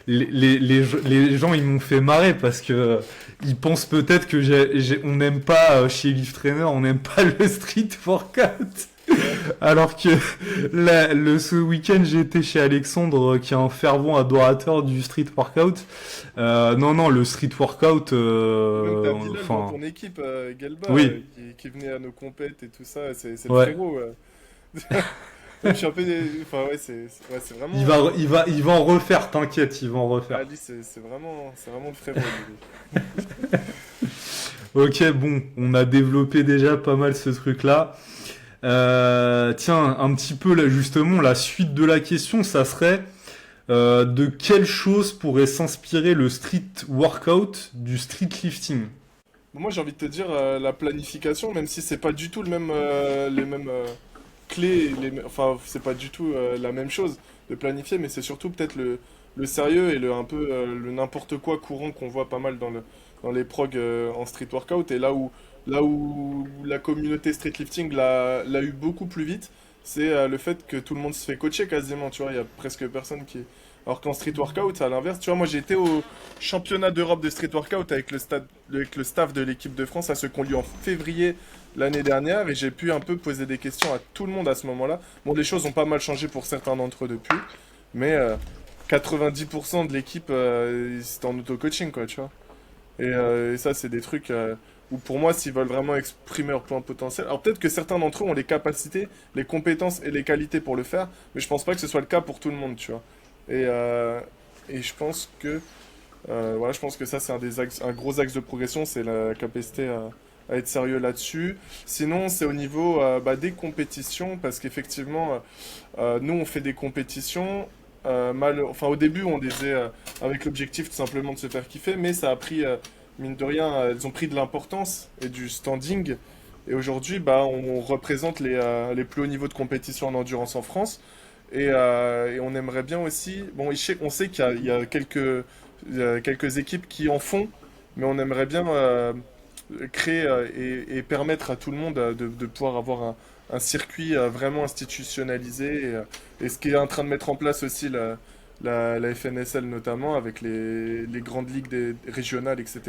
les gens, ils m'ont fait marrer parce que ils pensent peut-être que on n'aime pas chez Lift Trainer, on n'aime pas le street workout. Ouais. Alors que ce week-end, j'ai été chez Alexandre, qui est un fervent adorateur du street workout. Non, non, le street workout, Et même t'as Bilal dans enfin, ton équipe, Gelba, oui, qui venait à nos compètes et tout ça, c'est le ouais. frérot. Même je suis un peu. Enfin, ouais, ouais, c'est Il vraiment. va, il va, il va en refaire, t'inquiète, il va en refaire. Ali, c'est vraiment le frérot, lui. Ok, bon, on a développé déjà pas mal ce truc-là. Tiens, un petit peu là, justement, la suite de la question, ça serait de quelle chose pourrait s'inspirer le street workout du street lifting? Bon, moi, j'ai envie de te dire la planification, même si c'est pas du tout les mêmes clés, enfin, c'est pas du tout la même chose de planifier, mais c'est surtout peut-être le sérieux et un peu le n'importe quoi courant qu'on voit pas mal dans les progs en street workout. Et là où la communauté street lifting l'a eu beaucoup plus vite, c'est le fait que tout le monde se fait coacher quasiment, tu vois, il y a presque personne qui. Alors qu'en street workout, à l'inverse, tu vois, moi j'ai été au championnat d'Europe de street workout avec le staff de l'équipe de France, à ce qu'on lui en février l'année dernière, et j'ai pu un peu poser des questions à tout le monde à ce moment-là. Bon, les choses ont pas mal changé pour certains d'entre eux depuis, mais 90% de l'équipe, c'était en auto-coaching, quoi, tu vois. Et ça, c'est des trucs où pour moi, s'ils veulent vraiment exprimer leur plein potentiel, alors peut-être que certains d'entre eux ont les capacités, les compétences et les qualités pour le faire, mais je pense pas que ce soit le cas pour tout le monde, tu vois. Et, euh, et je pense que voilà, je pense que ça c'est un gros axe de progression, c'est la capacité à être sérieux là-dessus. Sinon, c'est au niveau des compétitions, parce qu'effectivement, nous on fait des compétitions. Enfin, au début, on les faisait avec l'objectif tout simplement de se faire kiffer, mais ça a pris, mine de rien, elles ont pris de l'importance et du standing. Et aujourd'hui, on représente les plus hauts niveaux de compétition en endurance en France. Et on aimerait bien aussi. Bon, on sait qu'il y a quelques équipes qui en font, mais on aimerait bien créer et permettre à tout le monde de pouvoir avoir un circuit vraiment institutionnalisé. Et ce qui est en train de mettre en place aussi la FNSL notamment, avec les grandes ligues régionales, etc.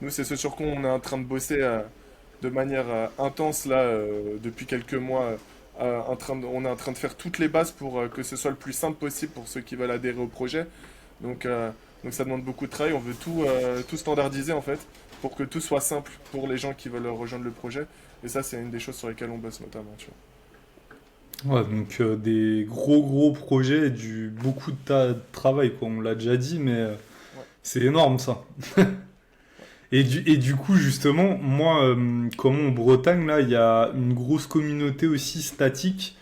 Nous, c'est ce sur quoi on est en train de bosser de manière intense là depuis quelques mois. On est en train de faire toutes les bases pour que ce soit le plus simple possible pour ceux qui veulent adhérer au projet. Donc ça demande beaucoup de travail. On veut tout standardiser en fait pour que tout soit simple pour les gens qui veulent rejoindre le projet. Et ça, c'est une des choses sur lesquelles on bosse notamment, tu Ouais, donc des gros projets et beaucoup de travail, quoi. On l'a déjà dit, mais vois. Ouais, c'est énorme ça. Et du coup, justement, moi, comme en Bretagne, là, il y a une grosse communauté aussi statique.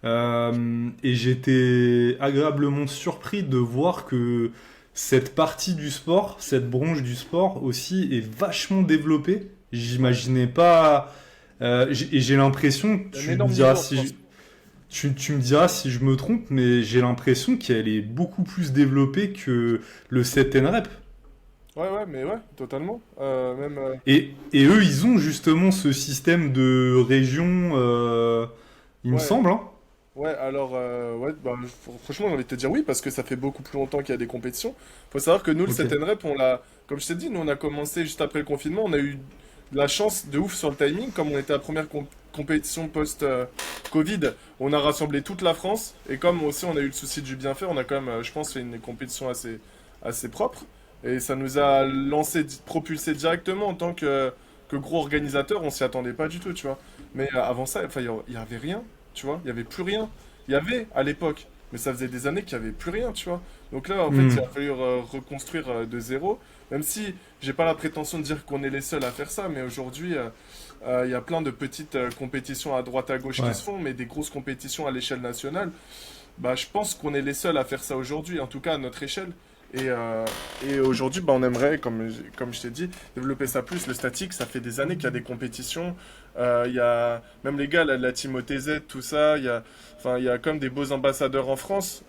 Et j'étais agréablement surpris de voir que cette partie du sport, cette branche du sport aussi, est vachement développée. ouais. J'imaginais pas. Et j'ai l'impression, Il y a un énorme niveau en France. tu me diras si je me trompe, mais j'ai l'impression qu'elle est beaucoup plus développée que le 7 rep. Ouais, ouais, mais ouais, totalement. Même, Et eux, ils ont justement ce système de région, il me ouais, semble, hein. ouais, alors, ouais, bah, franchement, j'ai envie de te dire oui, parce que ça fait beaucoup plus longtemps qu'il y a des compétitions. Faut savoir que nous, le Ok. 7N Rep, comme je t'ai dit, nous, on a commencé juste après le confinement, on a eu de la chance de ouf sur le timing, comme on était à la première compétition post-Covid, on a rassemblé toute la France, et comme aussi on a eu le souci du bien faire, on a quand même, je pense, fait une compétition assez propre, et ça nous a lancé, propulsé directement en tant que gros organisateur, on s'y attendait pas du tout, tu vois. Mais avant ça, enfin, il y avait rien, tu vois, il y avait plus rien. Il y avait à l'époque, mais ça faisait des années qu'il y avait plus rien, tu vois. Donc là, en fait, il a Hmm. fallu reconstruire de zéro, même si j'ai pas la prétention de dire qu'on est les seuls à faire ça, mais aujourd'hui, il y a plein de petites compétitions à droite à gauche qui Ouais. se font, mais des grosses compétitions à l'échelle nationale. Bah, je pense qu'on est les seuls à faire ça aujourd'hui, en tout cas à notre échelle. Et, euh, et aujourd'hui, bah, on aimerait, comme je t'ai dit, développer ça plus. Le statique, ça fait des années qu'il y a des compétitions. Il y a même les gars, là, de la team OTZ, tout ça. Enfin, il y a comme des beaux ambassadeurs en France.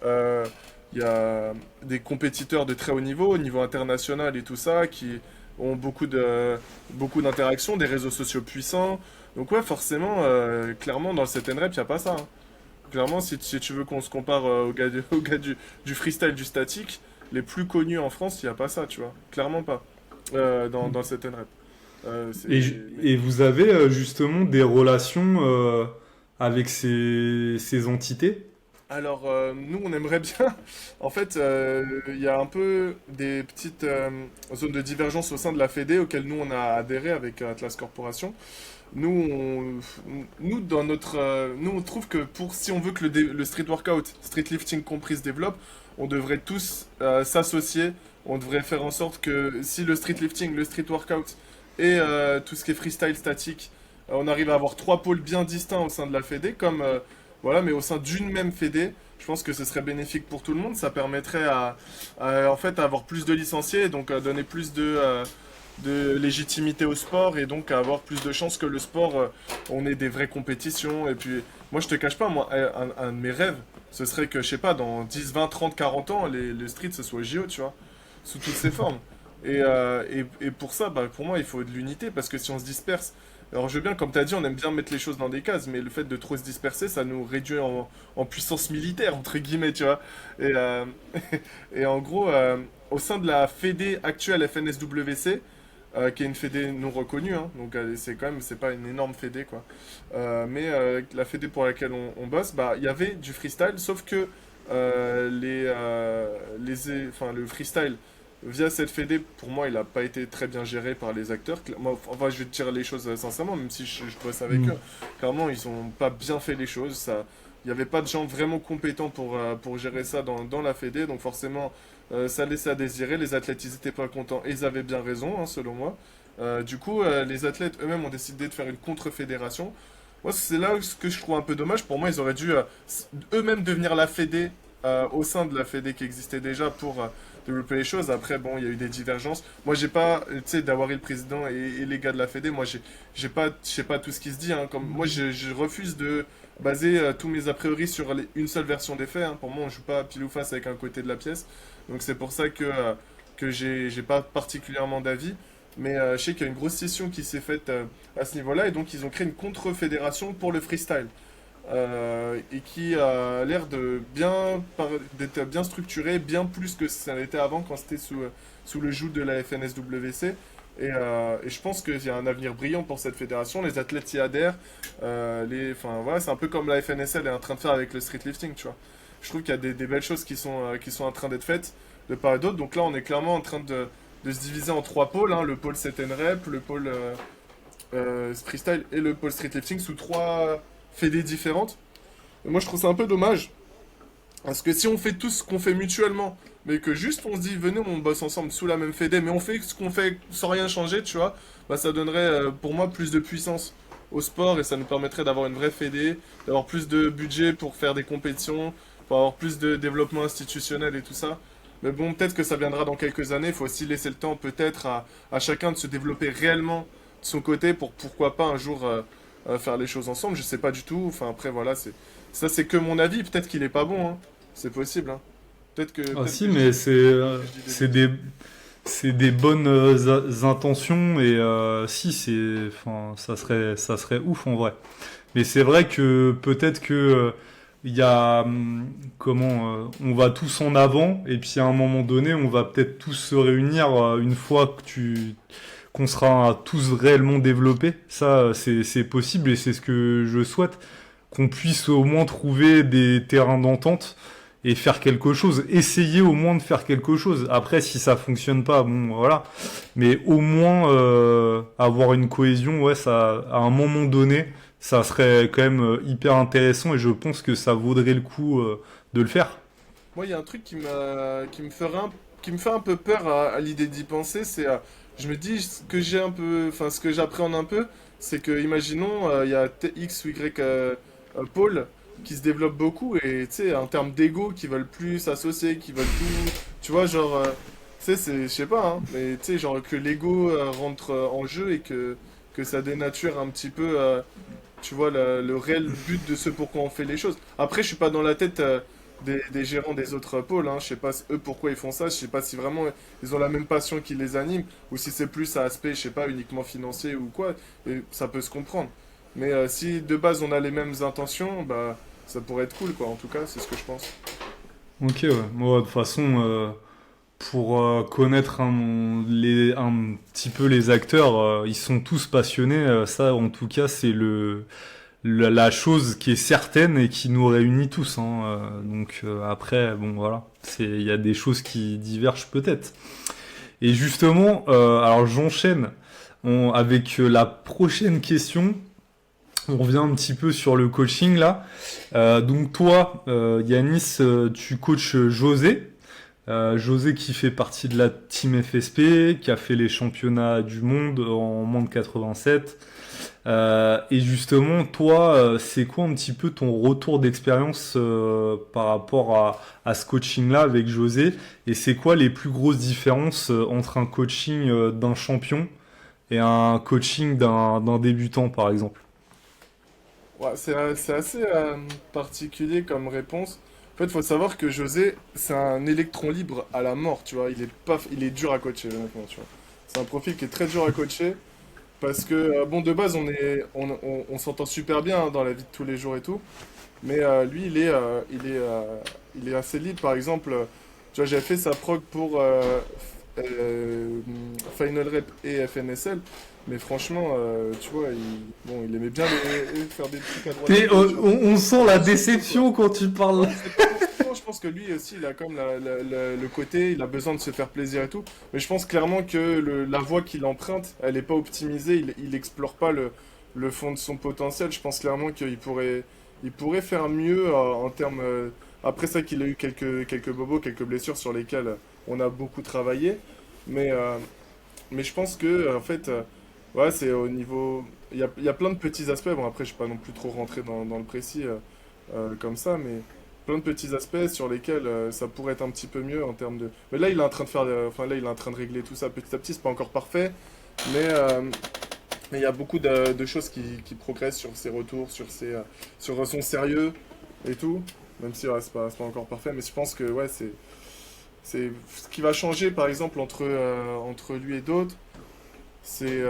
Il y a des compétiteurs de très haut niveau, au niveau international et tout ça, qui ont beaucoup d'interactions, des réseaux sociaux puissants. Donc ouais, forcément, clairement, dans le 7N Rep, il n'y a pas ça, hein. Clairement, si tu veux qu'on se compare aux gars du freestyle du statique, les plus connus en France, il n'y a pas ça, tu vois. Clairement pas. Dans le 7N Rep. Mais Et vous avez justement des relations avec ces entités? alors, nous, on aimerait bien. En fait, il y a un peu des petites zones de divergence au sein de la Fédé auxquelles nous, on a adhéré avec Atlas Corporation. Nous, nous, on trouve que si on veut que le street workout, street lifting compris se développe, on devrait tous s'associer. On devrait faire en sorte que si le street lifting, le street workout et tout ce qui est freestyle statique, on arrive à avoir trois pôles bien distincts au sein de la Fédé, voilà, mais au sein d'une même Fédé. Je pense que ce serait bénéfique pour tout le monde. Ça permettrait en fait, à avoir plus de licenciés, et donc à donner plus de légitimité au sport et donc à avoir plus de chances que le sport, on ait des vraies compétitions. Et puis, moi, je te cache pas, moi, un de mes rêves, ce serait que, je sais pas, dans 10 20 30 40 ans, le street, ce soit JO, tu vois, sous toutes ses formes. Et pour ça, bah, pour moi, il faut de l'unité parce que si on se disperse, alors je veux bien, comme tu as dit, on aime bien mettre les choses dans des cases, mais le fait de trop se disperser, ça nous réduit en puissance militaire, entre guillemets, tu vois. Et, et en gros, au sein de la Fédé actuelle FNSWC, qui est une fédé non reconnue, hein, donc c'est quand même, c'est pas une énorme fédé quoi. Mais la fédé pour laquelle on bosse, bah il y avait du freestyle, sauf que enfin, le freestyle via cette fédé, pour moi, il n'a pas été très bien géré par les acteurs. Moi, enfin, je vais te dire les choses sincèrement, même si je bosse avec Hmm. eux. Clairement, ils ont pas bien fait les choses. Il n'y avait pas de gens vraiment compétents pour gérer ça dans la fédé, donc forcément, ça laissait à désirer. Les athlètes, ils étaient pas contents et ils avaient bien raison, hein, selon moi. Du coup, les athlètes eux-mêmes ont décidé de faire une contre-fédération. Moi, c'est là ce que je trouve un peu dommage. Pour moi, ils auraient dû eux-mêmes devenir la fédé au sein de la fédé qui existait déjà pour développer les choses. Après, bon, il y a eu des divergences. Moi, j'ai pas, tu sais, d'avoir eu le président et les gars de la fédé, moi, je sais pas tout ce qui se dit, hein. Comme, moi, je refuse de baser tous mes a priori sur une seule version des faits, hein. Pour moi, on joue pas pile ou face avec un côté de la pièce. Donc, c'est pour ça que j'ai pas particulièrement d'avis. Mais je sais qu'il y a une grosse session qui s'est faite à ce niveau-là, et donc ils ont créé une contre-fédération pour le freestyle. Et qui a l'air d'être bien structuré, bien plus que ça l'était avant quand c'était sous le joug de la FNSWC. Et je pense qu'il y a un avenir brillant pour cette fédération. Les athlètes y adhèrent. Enfin, voilà, c'est un peu comme la FNSL est en train de faire avec le street lifting, tu vois. Je trouve qu'il y a des belles choses qui sont en train d'être faites de part et d'autre. Donc là, on est clairement en train de se diviser en trois pôles, hein, le pôle 7N Rep, le pôle freestyle et le pôle street lifting sous trois fédés différentes. Et moi, je trouve ça un peu dommage. Parce que si on fait tout ce qu'on fait mutuellement, mais que juste on se dit, venez, on bosse ensemble sous la même fédé, mais on fait ce qu'on fait sans rien changer, tu vois, bah ça donnerait pour moi plus de puissance au sport et ça nous permettrait d'avoir une vraie fédé, d'avoir plus de budget pour faire des compétitions, pour avoir plus de développement institutionnel et tout ça. Mais bon, peut-être que ça viendra dans quelques années, il faut aussi laisser le temps peut-être à chacun de se développer réellement de son côté pour pourquoi pas un jour faire les choses ensemble, je sais pas du tout, enfin après voilà, ça c'est que mon avis, peut-être qu'il est pas bon, hein. C'est possible, hein. Ah Peut-être si, que mais je dis des c'est des, bêtises. c'est des bonnes intentions et si c'est, enfin, ça serait ouf en vrai. Mais c'est vrai que peut-être que il y a on va tous en avant et puis à un moment donné on va peut-être tous se réunir une fois que tu qu'on sera tous réellement développés. Ça c'est possible et c'est ce que je souhaite qu'on puisse au moins trouver des terrains d'entente et faire quelque chose, essayer au moins de faire quelque chose. Après, si ça fonctionne pas, bon, voilà. Mais au moins avoir une cohésion, ouais, ça, à un moment donné, ça serait quand même hyper intéressant et je pense que ça vaudrait le coup de le faire. Moi, il y a un truc qui me fait un peu peur à l'idée d'y penser, je me dis, ce que j'ai un peu, enfin, ce que j'appréhende un peu, c'est que, imaginons, il y a X ou Y pôle qui se développe beaucoup et, tu sais, en termes d'ego, qui veulent plus s'associer, qui veulent plus, tu vois, genre, tu sais, je sais pas, hein, mais tu sais, genre que l'ego rentre en jeu et que ça dénature un petit peu, tu vois, le réel but de ce pourquoi on fait les choses. Après, je suis pas dans la tête des gérants des autres pôles, hein. Je sais pas eux pourquoi ils font ça, je sais pas si vraiment ils ont la même passion qui les anime, ou si c'est plus à aspect, je sais pas, uniquement financier ou quoi, et ça peut se comprendre. Mais si de base on a les mêmes intentions, bah ça pourrait être cool quoi, en tout cas, c'est ce que je pense. Ok, ouais. Moi, de toute façon, pour connaître un petit peu les acteurs, ils sont tous passionnés. Ça, en tout cas, c'est la chose qui est certaine et qui nous réunit tous. Hein. Donc après, bon voilà, il y a des choses qui divergent peut-être. Et justement, alors j'enchaîne avec la prochaine question. On revient un petit peu sur le coaching là. Donc toi, Yanis, tu coaches José. José qui fait partie de la team FSP, qui a fait les championnats du monde en moins de 87. Et justement, toi, c'est quoi un petit peu ton retour d'expérience par rapport à ce coaching-là avec José? Et c'est quoi les plus grosses différences entre un coaching d'un champion et un coaching d'un débutant, par exemple? Ouais, c'est assez particulier comme réponse. En fait, il faut savoir que José, c'est un électron libre à la mort, tu vois. Il est dur à coacher, honnêtement, tu vois. C'est un profil qui est très dur à coacher. Parce que, bon, de base, on s'entend super bien hein, dans la vie de tous les jours et tout. Mais lui, il est assez libre. Par exemple, tu vois, j'avais fait sa prog pour euh, Final Rep et FNSL. Mais franchement, tu vois, bon, il aimait bien faire des trucs à droite à gauche. On sent la Pas surtout, quoi. déception quand tu parles. Non, c'est pas forcément. Je pense que lui aussi, il a comme le côté, il a besoin de se faire plaisir et tout. Mais je pense clairement que la voie qu'il emprunte, elle est pas optimisée. Il explore pas le fond de son potentiel. Je pense clairement il pourrait faire mieux en termes. Après ça, qu'il a eu quelques bobos, quelques blessures sur lesquelles on a beaucoup travaillé. Mais, euh, mais je pense que, en fait, ouais, c'est au niveau. Il y a plein de petits aspects. Bon, après, je ne vais pas non plus trop rentrer dans le précis comme ça, mais plein de petits aspects sur lesquels ça pourrait être un petit peu mieux en termes de. Mais là, il est en train de faire. Enfin, là, il est en train de régler tout ça petit à petit. C'est pas encore parfait, mais mais il y a beaucoup de choses qui progressent sur ses retours, sur son sérieux et tout. Même si ouais, c'est pas encore parfait, mais je pense que ouais, c'est ce qui va changer, par exemple, entre lui et d'autres. C'est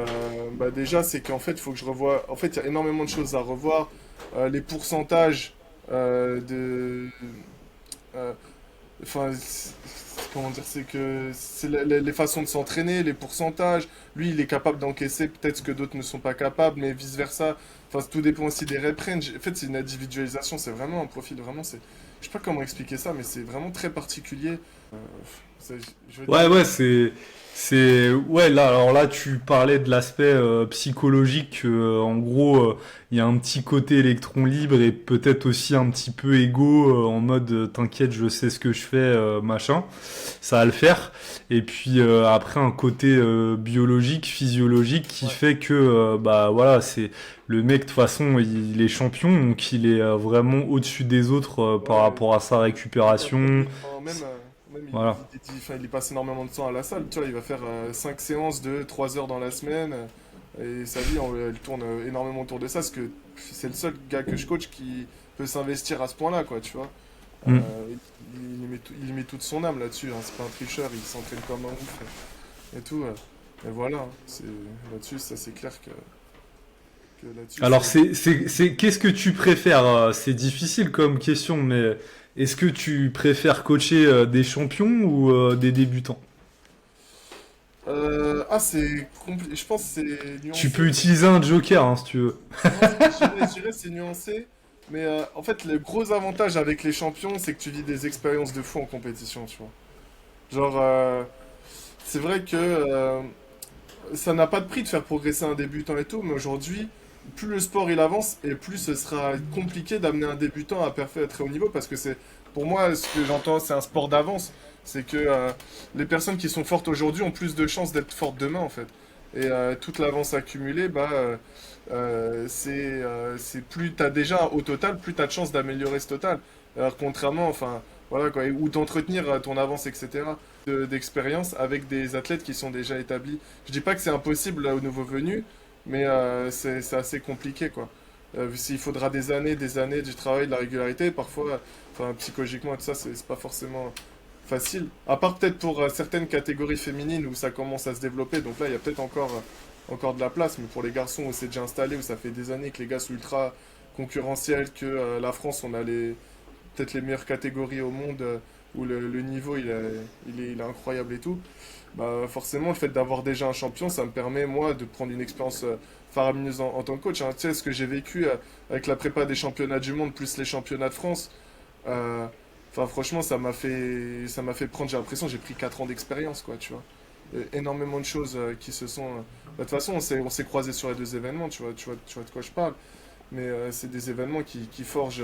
bah déjà, c'est qu'en fait, il faut que je revoie. En fait, il y a énormément de choses à revoir. Les pourcentages de. euh, Enfin, comment dire, c'est que c'est les façons de s'entraîner, les pourcentages. Lui, il est capable d'encaisser peut-être ce que d'autres ne sont pas capables, mais vice-versa. Enfin, tout dépend aussi des rep range. En fait, c'est une individualisation, c'est vraiment un profil, vraiment, c'est. Je sais pas comment expliquer ça, mais c'est vraiment très particulier. Euh, c'est- je veux dire. Ouais, ouais, ouais, là, alors là, tu parlais de l'aspect psychologique, en gros, il y a un petit côté électron libre et peut-être aussi un petit peu égo, en mode, t'inquiète, je sais ce que je fais, machin, ça va le faire. Et puis après, un côté biologique, physiologique, qui Ouais. fait que, bah voilà, c'est le mec, de toute façon, il est champion, donc il est vraiment au-dessus des autres par Ouais, rapport à sa récupération. même, même Voilà. enfin, il passe énormément de temps à la salle. Tu vois, il va faire 5 séances de 3 heures dans la semaine. Et sa vie, elle tourne énormément autour de ça. Parce que c'est le seul gars que je coach qui peut s'investir à ce point-là, quoi, tu vois. Mm. Il y met toute son âme là-dessus. Hein. C'est pas un tricheur, il s'entraîne comme un ouf. et tout. Et voilà, hein. Là-dessus, ça c'est clair que là-dessus, Alors, c'est... qu'est-ce que tu préfères? C'est difficile comme question, mais est-ce que tu préfères coacher des champions ou des débutants? C'est compliqué. Je pense que c'est Tu nuancé. peux utiliser un joker, hein, si tu veux. Non, je dirais c'est nuancé. Mais en fait, le gros avantage avec les champions, c'est que tu vis des expériences de fou en compétition, tu vois. Genre, c'est vrai que ça n'a pas de prix de faire progresser un débutant et tout, mais aujourd'hui, plus le sport il avance et plus ce sera compliqué d'amener un débutant à parfait à très haut niveau parce que c'est, pour moi, ce que j'entends, c'est un sport d'avance. C'est que les personnes qui sont fortes aujourd'hui ont plus de chances d'être fortes demain en fait. Et toute l'avance accumulée, c'est plus t'as déjà au total, plus t'as de chances d'améliorer ce total. Alors contrairement, enfin, voilà quoi, ou d'entretenir ton avance, etc. D'expérience avec des athlètes qui sont déjà établis. Je dis pas que c'est impossible là, aux nouveaux venus, mais c'est assez compliqué quoi. Il faudra des années du travail, de la régularité, parfois, enfin psychologiquement et tout ça, c'est pas forcément facile. À part peut-être pour certaines catégories féminines où ça commence à se développer, donc là il y a peut-être encore de la place, mais pour les garçons où c'est déjà installé, où ça fait des années que les gars sont ultra concurrentiels, que la France on a peut-être les meilleures catégories au monde, où le niveau il est incroyable et tout, bah forcément le fait d'avoir déjà un champion, ça me permet moi de prendre une expérience faramineuse en tant que coach, hein. Tu sais ce que j'ai vécu avec la prépa des championnats du monde plus les championnats de France. euh, Enfin, franchement, ça m'a fait prendre, j'ai l'impression, j'ai pris 4 ans d'expérience, quoi, tu vois. Énormément de choses qui se sont. De toute façon, on s'est croisés sur les deux événements, tu vois de quoi je parle. Mais c'est des événements qui forgent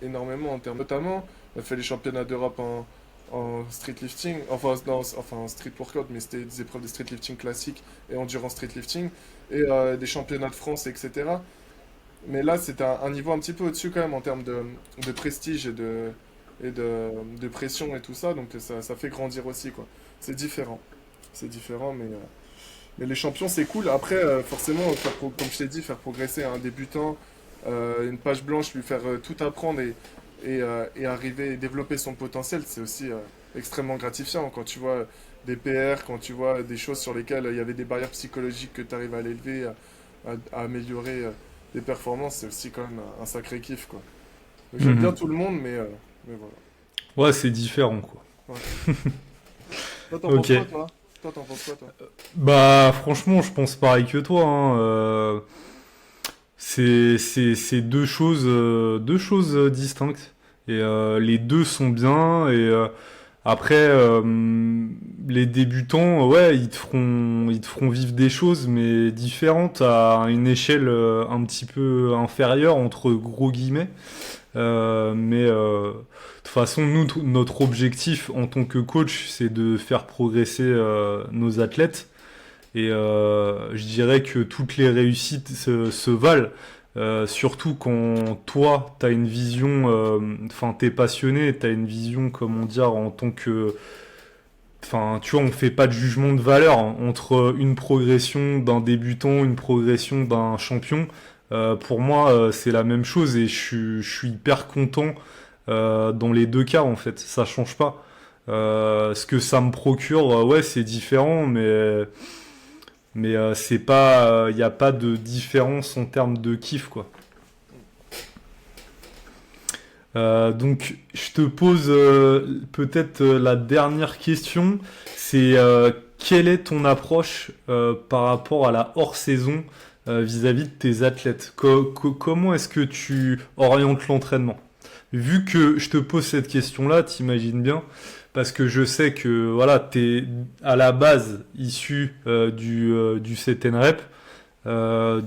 énormément en termes. Notamment, on a fait les championnats d'Europe en street lifting, enfin, non, enfin en street workout, mais c'était des épreuves de street lifting classique et endurance street lifting, et des championnats de France, etc. Mais là, c'est un niveau un petit peu au-dessus quand même en termes de prestige et de pression et tout ça, donc ça fait grandir aussi, quoi. C'est différent. C'est différent, mais les champions, c'est cool. Après, forcément, comme je t'ai dit, faire progresser un débutant, une page blanche, lui faire tout apprendre et arriver et développer son potentiel, c'est aussi extrêmement gratifiant quand tu vois des PR, quand tu vois des choses sur lesquelles il y avait des barrières psychologiques que tu arrives à l'élever, à améliorer des performances, c'est aussi quand même un sacré kiff, quoi. Donc, j'aime bien Mhm. tout le monde, mais voilà. Ouais, c'est différent, quoi. Ouais. Toi, t'en penses Ok. quoi, toi? Toi, t'en penses quoi, toi? Bah, franchement, je pense pareil que toi, hein. C'est deux choses distinctes. Et les deux sont bien. Et après, les débutants, ouais, ils te feront vivre des choses, mais différentes à une échelle un petit peu inférieure, entre gros guillemets. De toute façon, nous, notre objectif en tant que coach, c'est de faire progresser nos athlètes. Et je dirais que toutes les réussites se valent. Surtout quand toi, t'as une vision, enfin, t'es passionné, t'as une vision, comment dire, en tant que, enfin, tu vois, on fait pas de jugement de valeur entre une progression d'un débutant, une progression d'un champion. Pour moi, c'est la même chose et je suis hyper content dans les deux cas en fait. Ça change pas. Ce que ça me procure, ouais, c'est différent, mais c'est pas, il n'y a pas de différence en termes de kiff quoi. Donc, je te pose peut-être la dernière question. C'est quelle est ton approche par rapport à la hors-saison vis-à-vis de tes athlètes? Comment est-ce que tu orientes l'entraînement? Vu que je te pose cette question-là, t'imagines bien, parce que je sais que voilà, t'es à la base issu du CTN Rep.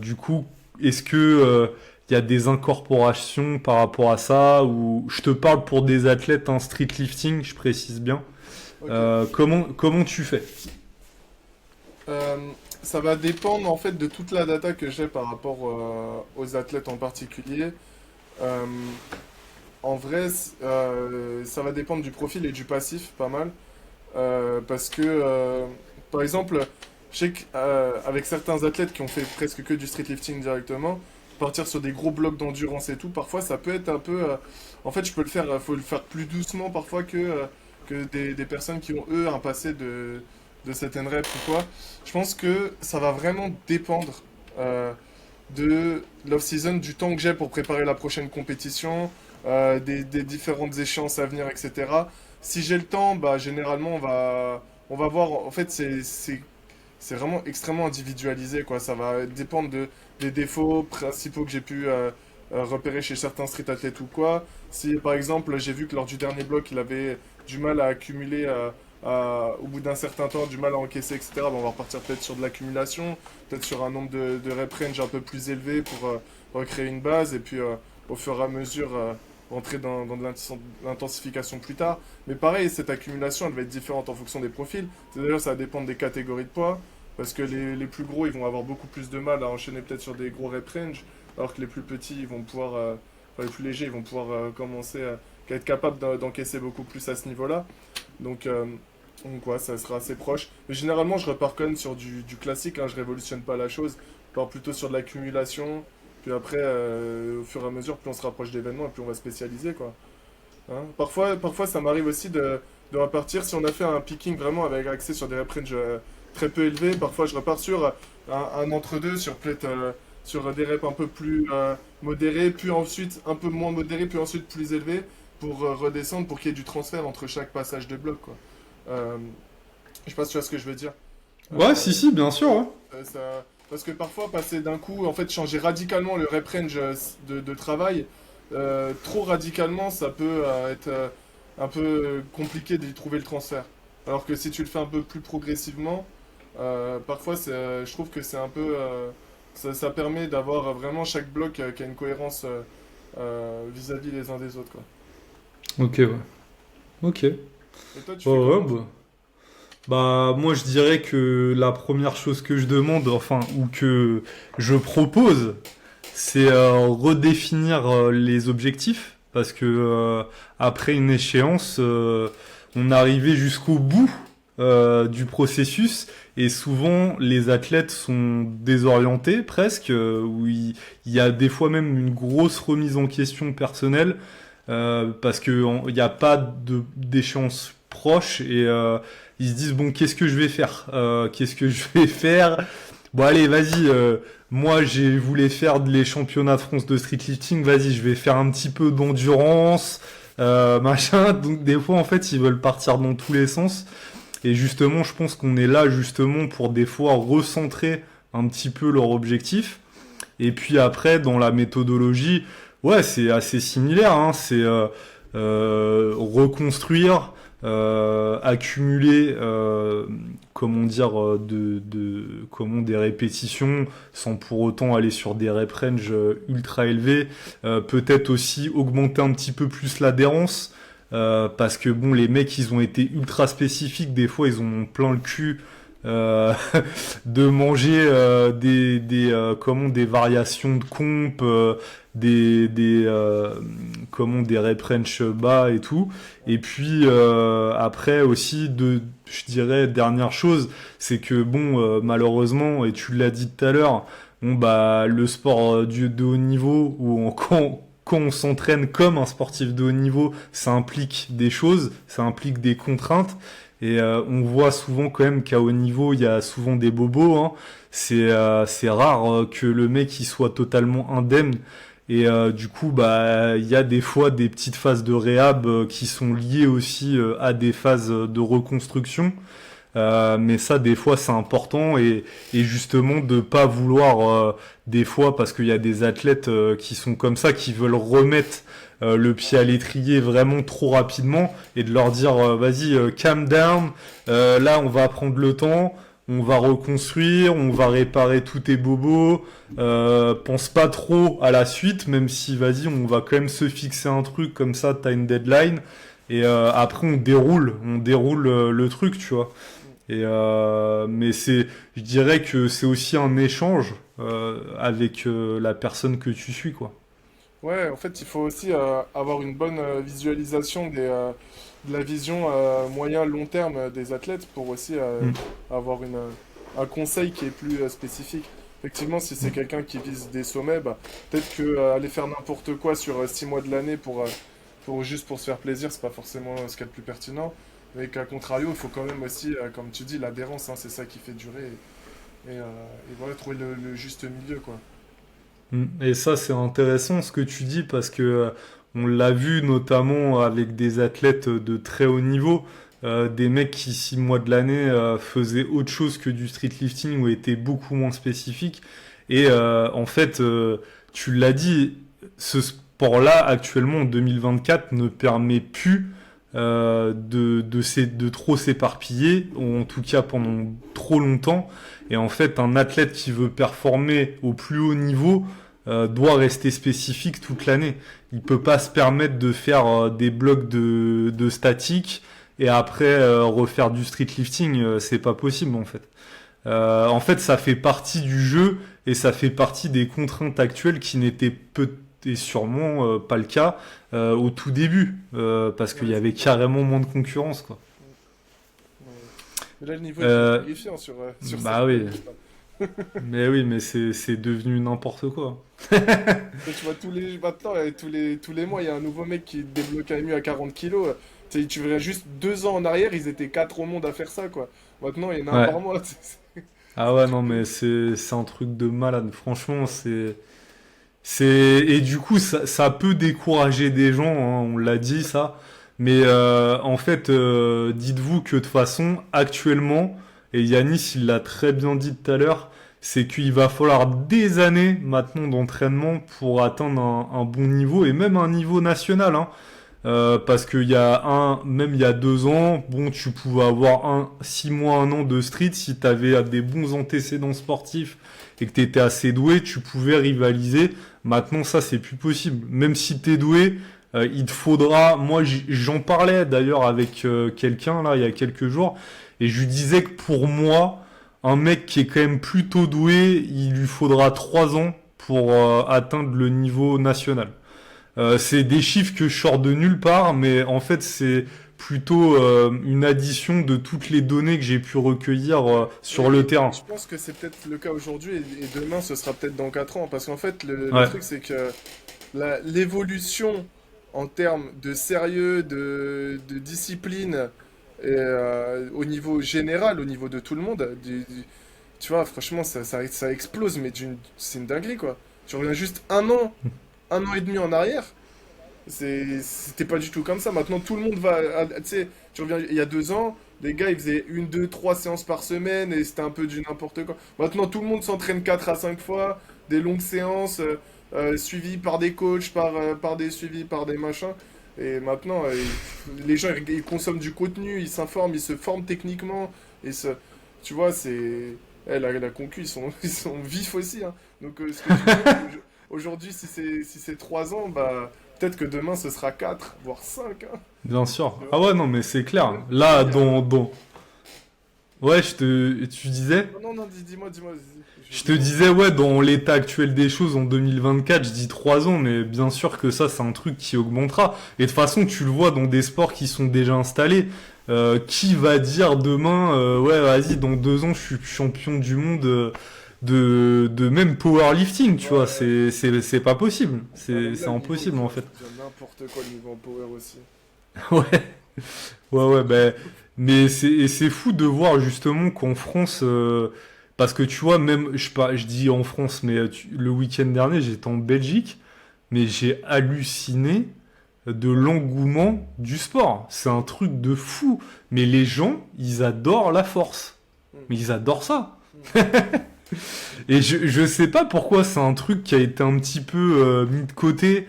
Du coup, est-ce que il y a des incorporations par rapport à ça ou je te parle pour des athlètes en street lifting, je précise bien. Ok. Comment tu fais? Ça va dépendre en fait de toute la data que j'ai par rapport aux athlètes en particulier. Euh, En vrai, ça va dépendre du profil et du passif, pas mal. Parce que, par exemple, je sais qu'avec certains athlètes qui ont fait presque que du street lifting directement, partir sur des gros blocs d'endurance et tout, parfois ça peut être un peu. En fait, je peux le faire, faut le faire plus doucement parfois que des personnes qui ont eux un passé de cette NREP ou quoi. Je pense que ça va vraiment dépendre euh, de l'off-season, du temps que j'ai pour préparer la prochaine compétition, des différentes échéances à venir, etc. Si j'ai le temps, bah, généralement, on va voir. En fait, c'est vraiment extrêmement individualisé, quoi. Ça va dépendre des défauts principaux que j'ai pu repérer chez certains street athlètes ou quoi. Si, par exemple, j'ai vu que lors du dernier bloc, il avait du mal à accumuler au bout d'un certain temps, du mal à encaisser, etc., ben, on va repartir peut-être sur de l'accumulation, peut-être sur un nombre de rep range un peu plus élevé pour recréer une base, et puis au fur et à mesure rentrer dans de l'intensification plus tard. Mais pareil, cette accumulation, elle va être différente en fonction des profils. C'est-à-dire, ça va dépendre des catégories de poids, parce que les plus gros, ils vont avoir beaucoup plus de mal à enchaîner peut-être sur des gros rep range, alors que les plus petits, ils vont pouvoir, enfin, les plus légers, ils vont pouvoir commencer à être capables d'encaisser beaucoup plus à ce niveau-là. Donc, donc ouais, ça sera assez proche. Mais généralement, je repars quand même sur du classique, hein, je révolutionne pas la chose. Je pars plutôt sur de l'accumulation. Puis après, au fur et à mesure, plus on se rapproche d'événements, et plus on va spécialiser, quoi. Hein. Parfois, ça m'arrive aussi de repartir. Si on a fait un picking vraiment avec accès sur des rep range très peu élevés, parfois je repars sur un entre-deux, sur peut-être sur des reps un peu plus modérés, puis ensuite un peu moins modérés, puis ensuite plus élevés, pour redescendre, pour qu'il y ait du transfert entre chaque passage de bloc, quoi. Euh, je sais pas si tu vois ce que je veux dire. Ouais, Euh, si, si, bien sûr, ouais. parce que parfois, passer d'un coup, en fait, changer radicalement le rep range de travail, trop radicalement, ça peut être un peu compliqué d'y trouver le transfert. Alors que si tu le fais un peu plus progressivement, parfois, je trouve que c'est un peu, ça permet d'avoir vraiment chaque bloc qui a une cohérence vis-à-vis les uns des autres, quoi. Ok, ouais. Ok. Ouais, Et toi, tu fais ouais, comment, toi? bah. Bah, moi, je dirais que la première chose que je demande, enfin, ou que je propose, c'est redéfinir les objectifs. Parce que après une échéance, on arrivait jusqu'au bout du processus. Et souvent, les athlètes sont désorientés presque, où il y a des fois même une grosse remise en question personnelle parce qu'il n'y a pas d'échéance proche et ils se disent bon qu'est-ce que je vais faire qu'est-ce que je vais faire bon allez vas-y moi j'ai voulu faire les championnats de France de streetlifting vas-y je vais faire un petit peu d'endurance machin donc des fois en fait ils veulent partir dans tous les sens et justement je pense qu'on est là justement pour des fois recentrer un petit peu leur objectif et puis après, dans la méthodologie, ouais, c'est assez similaire. Hein, c'est reconstruire, accumuler, comment dire, comment des répétitions sans pour autant aller sur des rep range ultra élevés. Peut-être aussi augmenter un petit peu plus l'adhérence. Parce que bon, les mecs, ils ont été ultra spécifiques. Des fois, ils ont plein le cul euh, de manger comment des variations de comp, comment des rep range bas et tout. Et puis après aussi je dirais dernière chose, c'est que bon malheureusement et tu l'as dit tout à l'heure, bon bah le sport de haut niveau quand on s'entraîne comme un sportif de haut niveau, ça implique des choses, ça implique des contraintes. Et on voit souvent quand même qu'à haut niveau, il y a souvent des bobos. Hein. C'est rare que le mec il soit totalement indemne. Et du coup, bah, il y a des fois des petites phases de réhab qui sont liées aussi à des phases de reconstruction. Mais ça, des fois, c'est important et justement de pas vouloir des fois parce qu'il y a des athlètes qui sont comme ça, qui veulent remettre le pied à l'étrier vraiment trop rapidement et de leur dire vas-y, calm down, là on va prendre le temps, on va reconstruire, on va réparer tous tes bobos, pense pas trop à la suite, même si vas-y, on va quand même se fixer un truc comme ça, t'as une deadline et après on déroule le truc, tu vois. Et mais je dirais que c'est aussi un échange avec la personne que tu suis, quoi. Ouais, en fait, il faut aussi avoir une bonne visualisation de la vision moyen-long terme des athlètes pour aussi Mm. avoir un conseil qui est plus spécifique. Effectivement, si c'est Mm. quelqu'un qui vise des sommets, bah, peut-être que aller faire n'importe quoi sur 6 mois de l'année juste pour se faire plaisir, c'est pas forcément ce qu'il y a de plus pertinent. Mais qu'à contrario, il faut quand même aussi, comme tu dis, l'adhérence, hein, c'est ça qui fait durer. Et voilà, trouver le juste milieu, quoi. Et ça, c'est intéressant ce que tu dis parce que on l'a vu notamment avec des athlètes de très haut niveau, des mecs qui 6 mois de l'année faisaient autre chose que du street lifting ou étaient beaucoup moins spécifiques. Et en fait, tu l'as dit, ce sport-là actuellement en 2024 ne permet plus de trop s'éparpiller, ou en tout cas pendant trop longtemps. Et en fait, un athlète qui veut performer au plus haut niveau doit rester spécifique toute l'année. Il peut pas se permettre de faire des blocs de statique et après refaire du street lifting. C'est pas possible en fait, ça fait partie du jeu et ça fait partie des contraintes actuelles qui n'étaient peut et sûrement pas le cas au tout début parce qu'il Ouais, y c'est avait clair. carrément moins de concurrence quoi. Ouais. Mais là, le niveau est Euh, terrifiant sur Bah certains oui, lifts, hein. mais oui, mais c'est devenu n'importe quoi. Et tu vois, maintenant, tous les mois, il y a un nouveau mec qui débloque un MU à 40 kilos. Tu verrais juste 2 ans en arrière, ils étaient 4 au monde à faire ça, quoi. Maintenant, il y en a un Ouais. par mois. Ah Un ouais, non, truc de mais ouf. c'est un truc de malade. Franchement, et du coup, ça peut décourager des gens, hein, on l'a dit ça. Mais en fait, dites-vous que de toute façon, actuellement, et Yanis, il l'a très bien dit tout à l'heure, c'est qu'il va falloir des années maintenant d'entraînement pour atteindre un bon niveau et même un niveau national, hein. Parce qu'il y a même il y a 2 ans, bon, tu pouvais avoir 6 mois, 1 an de street si tu avais des bons antécédents sportifs et que tu étais assez doué, tu pouvais rivaliser. Maintenant, ça, c'est plus possible. Même si tu es doué, il te faudra. Moi, j'en parlais d'ailleurs avec quelqu'un là il y a quelques jours et je lui disais que pour moi, un mec qui est quand même plutôt doué, il lui faudra 3 ans pour atteindre le niveau national. C'est des chiffres que je sors de nulle part, mais en fait, c'est plutôt une addition de toutes les données que j'ai pu recueillir sur le Et terrain. je pense que c'est peut-être le cas aujourd'hui et demain, ce sera peut-être dans 4 ans. Parce qu'en fait, le Ouais. truc, c'est que l'évolution en termes de sérieux, de discipline, et, au niveau général, au niveau de tout le monde, tu vois, franchement, ça explose, mais c'est une dinguerie, quoi. Tu reviens juste 1 an et demi en arrière, c'était pas du tout comme ça. Maintenant, tout le monde va. Tu sais, tu reviens il y a 2 ans, les gars, ils faisaient une, deux, trois séances par semaine et c'était un peu du n'importe quoi. Maintenant, tout le monde s'entraîne 4 à 5 fois, des longues séances, suivies par des coachs, par des suivis, par des machins. Et maintenant, les gens, ils consomment du contenu, ils s'informent, ils se forment techniquement. Et tu vois, la concu, ils sont vifs aussi, hein. Donc, ce que tu dis, aujourd'hui, si c'est 3 ans, bah. Peut-être que demain ce sera 4 voire 5, hein. Bien sûr. Tu Ah vois? ouais, non, mais c'est clair. Ouais. Là, Il y a- Ouais, tu disais? Non, non, non, dis-moi, vas-y, Je te dis-moi. disais, ouais, dans l'état actuel des choses en 2024, je dis 3 ans, mais bien sûr que ça, c'est un truc qui augmentera. Et de toute façon, tu le vois dans des sports qui sont déjà installés. Qui va dire demain, ouais, vas-y, dans 2 ans, je suis champion du monde de même powerlifting, tu vois, Ouais. c'est pas possible. Ah, C'est mais là, le niveau, il impossible, en devient, fait. il devient n'importe quoi le niveau en power aussi. Ouais, ouais, ben, mais c'est fou de voir justement qu'en France, parce que tu vois, même, je dis en France, mais le week-end dernier, j'étais en Belgique, mais j'ai halluciné de l'engouement du sport. C'est un truc de fou. Mais les gens, ils adorent la force. Hmm, Mais ils adorent ça. hmm. Et je sais pas pourquoi c'est un truc qui a été un petit peu mis de côté.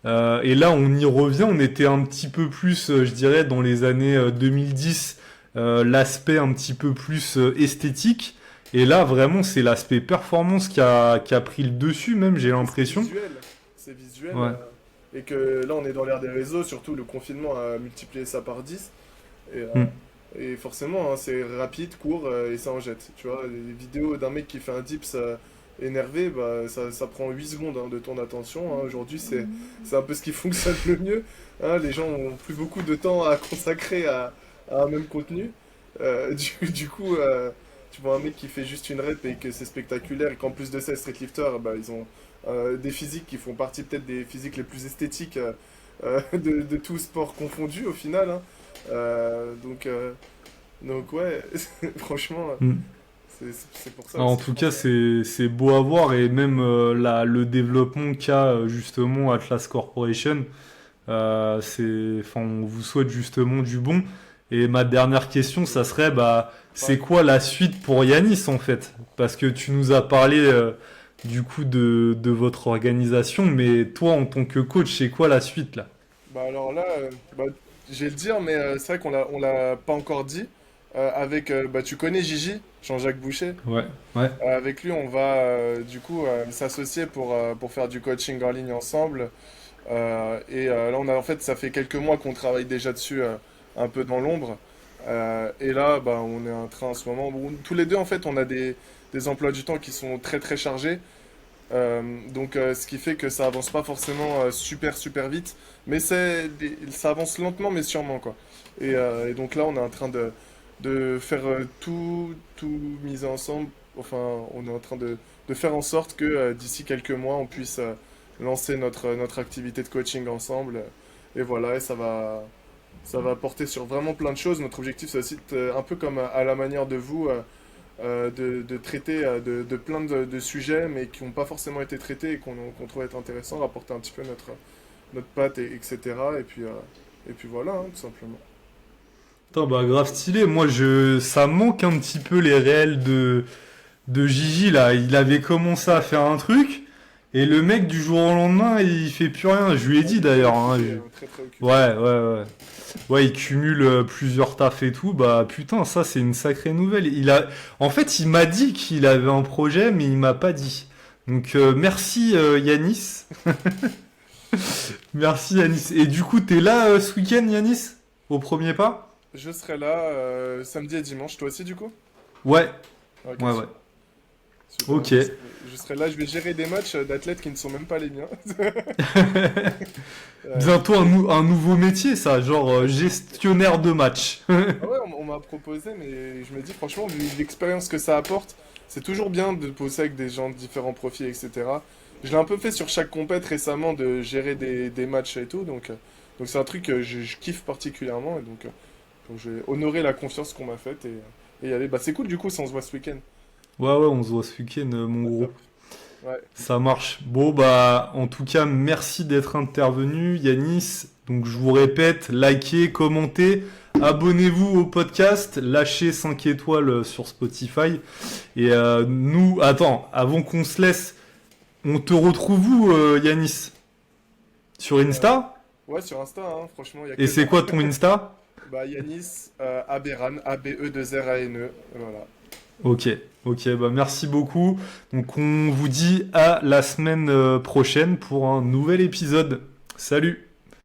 Et là, on y revient. On était un petit peu plus, je dirais, dans les années 2010, l'aspect un petit peu plus esthétique. Et là, vraiment, c'est l'aspect performance qui a pris le dessus, même, j'ai Parce que c'est l'impression. visuel. C'est visuel. Ouais. Et que là, on est dans l'ère des réseaux, surtout le confinement a multiplié ça par 10. Et, euh, Hmm. et forcément, hein, c'est rapide, court, et ça en jette. Tu vois, les vidéos d'un mec qui fait un dips énervé, bah, ça prend 8 secondes, hein, de ton attention, hein. Aujourd'hui, c'est un peu ce qui fonctionne le mieux, hein. Les gens ont plus beaucoup de temps à consacrer à un même contenu. Du coup, tu vois un mec qui fait juste une rep et que c'est spectaculaire, et qu'en plus de ça, les streetlifters, bah, ils ont des physiques qui font partie peut-être des physiques les plus esthétiques de tout sport confondu au final, hein. Donc, ouais, franchement, Mm. c'est pour ça En aussi, je tout pense. cas, c'est beau à voir et même le développement qu'a justement Atlas Corporation, enfin, on vous souhaite justement du bon. Et ma dernière question, ça serait, bah, c'est Ouais. quoi la suite pour Yanis en fait? Parce que tu nous as parlé du coup de votre organisation, mais toi en tant que coach, c'est quoi la suite là? Bah alors là, bah, je vais le dire, mais c'est vrai qu'on l'a pas encore dit. Avec, bah, tu connais Gigi, Jean-Jacques Boucher. Ouais, ouais. Avec lui, on va du coup s'associer pour faire du coaching en ligne ensemble. Là, en fait, ça fait quelques mois qu'on travaille déjà dessus un peu dans l'ombre. Et là, bah, on est en train en ce moment. Bon, tous les deux, en fait, on a des emplois du temps qui sont très très chargés. Ce qui fait que ça avance pas forcément super super vite, mais ça avance lentement mais sûrement quoi. Et donc là, on est en train de faire tout miser ensemble. Enfin, on est en train de faire en sorte que d'ici quelques mois, on puisse lancer notre activité de coaching ensemble. Et voilà, et ça va porter sur vraiment plein de choses. Notre objectif, c'est aussi un peu comme à la manière de vous. De traiter de plein de sujets, mais qui n'ont pas forcément été traités et qu'on trouve être intéressant, rapporter un petit peu notre patte, etc. Et puis voilà, hein, tout simplement. Putain, bah grave stylé. Moi, ça me manque un petit peu les réels de Gigi là. Il avait commencé à faire un truc et le mec du jour au lendemain, il fait plus rien. Je lui ai Ouais, il dit est très d'ailleurs, hein, occupé, hein, très très Ouais, occupé. ouais, ouais. Ouais, il cumule plusieurs tafs et tout. Bah putain, ça c'est une sacrée nouvelle. En fait, il m'a dit qu'il avait un projet, mais il m'a pas dit. Donc merci Yanis. Merci Yanis. Et du coup, t'es là ce week-end, Yanis? Au premier pas? Je serai là samedi et dimanche, toi aussi du coup? Ouais, Ok, ouais, ouais. super. Super, Ok. je serai là, je vais gérer des matchs d'athlètes qui ne sont même pas les miens. Du Bientôt coup, un nouveau métier, ça, genre gestionnaire de match. ah ouais, on m'a proposé, mais je me dis franchement, vu l'expérience que ça apporte, c'est toujours bien de bosser avec des gens de différents profils, etc. Je l'ai un peu fait sur chaque compète récemment, de gérer des matchs et tout, donc c'est un truc que je kiffe particulièrement, donc je vais honorer la confiance qu'on m'a faite et y aller. Bah c'est cool du coup si on se voit ce week-end. Ouais, ouais, on se voit ce week-end, mon Ah, gros. top. Ouais, Ça marche. Bon, bah, en tout cas, merci d'être intervenu, Yanis. Donc, je vous répète, likez, commentez, abonnez-vous au podcast, lâchez 5 étoiles sur Spotify. Et nous, attends, avant qu'on se laisse, on te retrouve où, Yanis? Sur Euh, Insta? ouais sur Insta, hein, franchement, il y a Et que c'est ça. quoi ton Insta? Bah Yanis Aberan, A-B-E-2-R-A-N-E, voilà. Ok, ok, bah merci beaucoup. Donc, on vous dit à la semaine prochaine pour un nouvel épisode. Salut!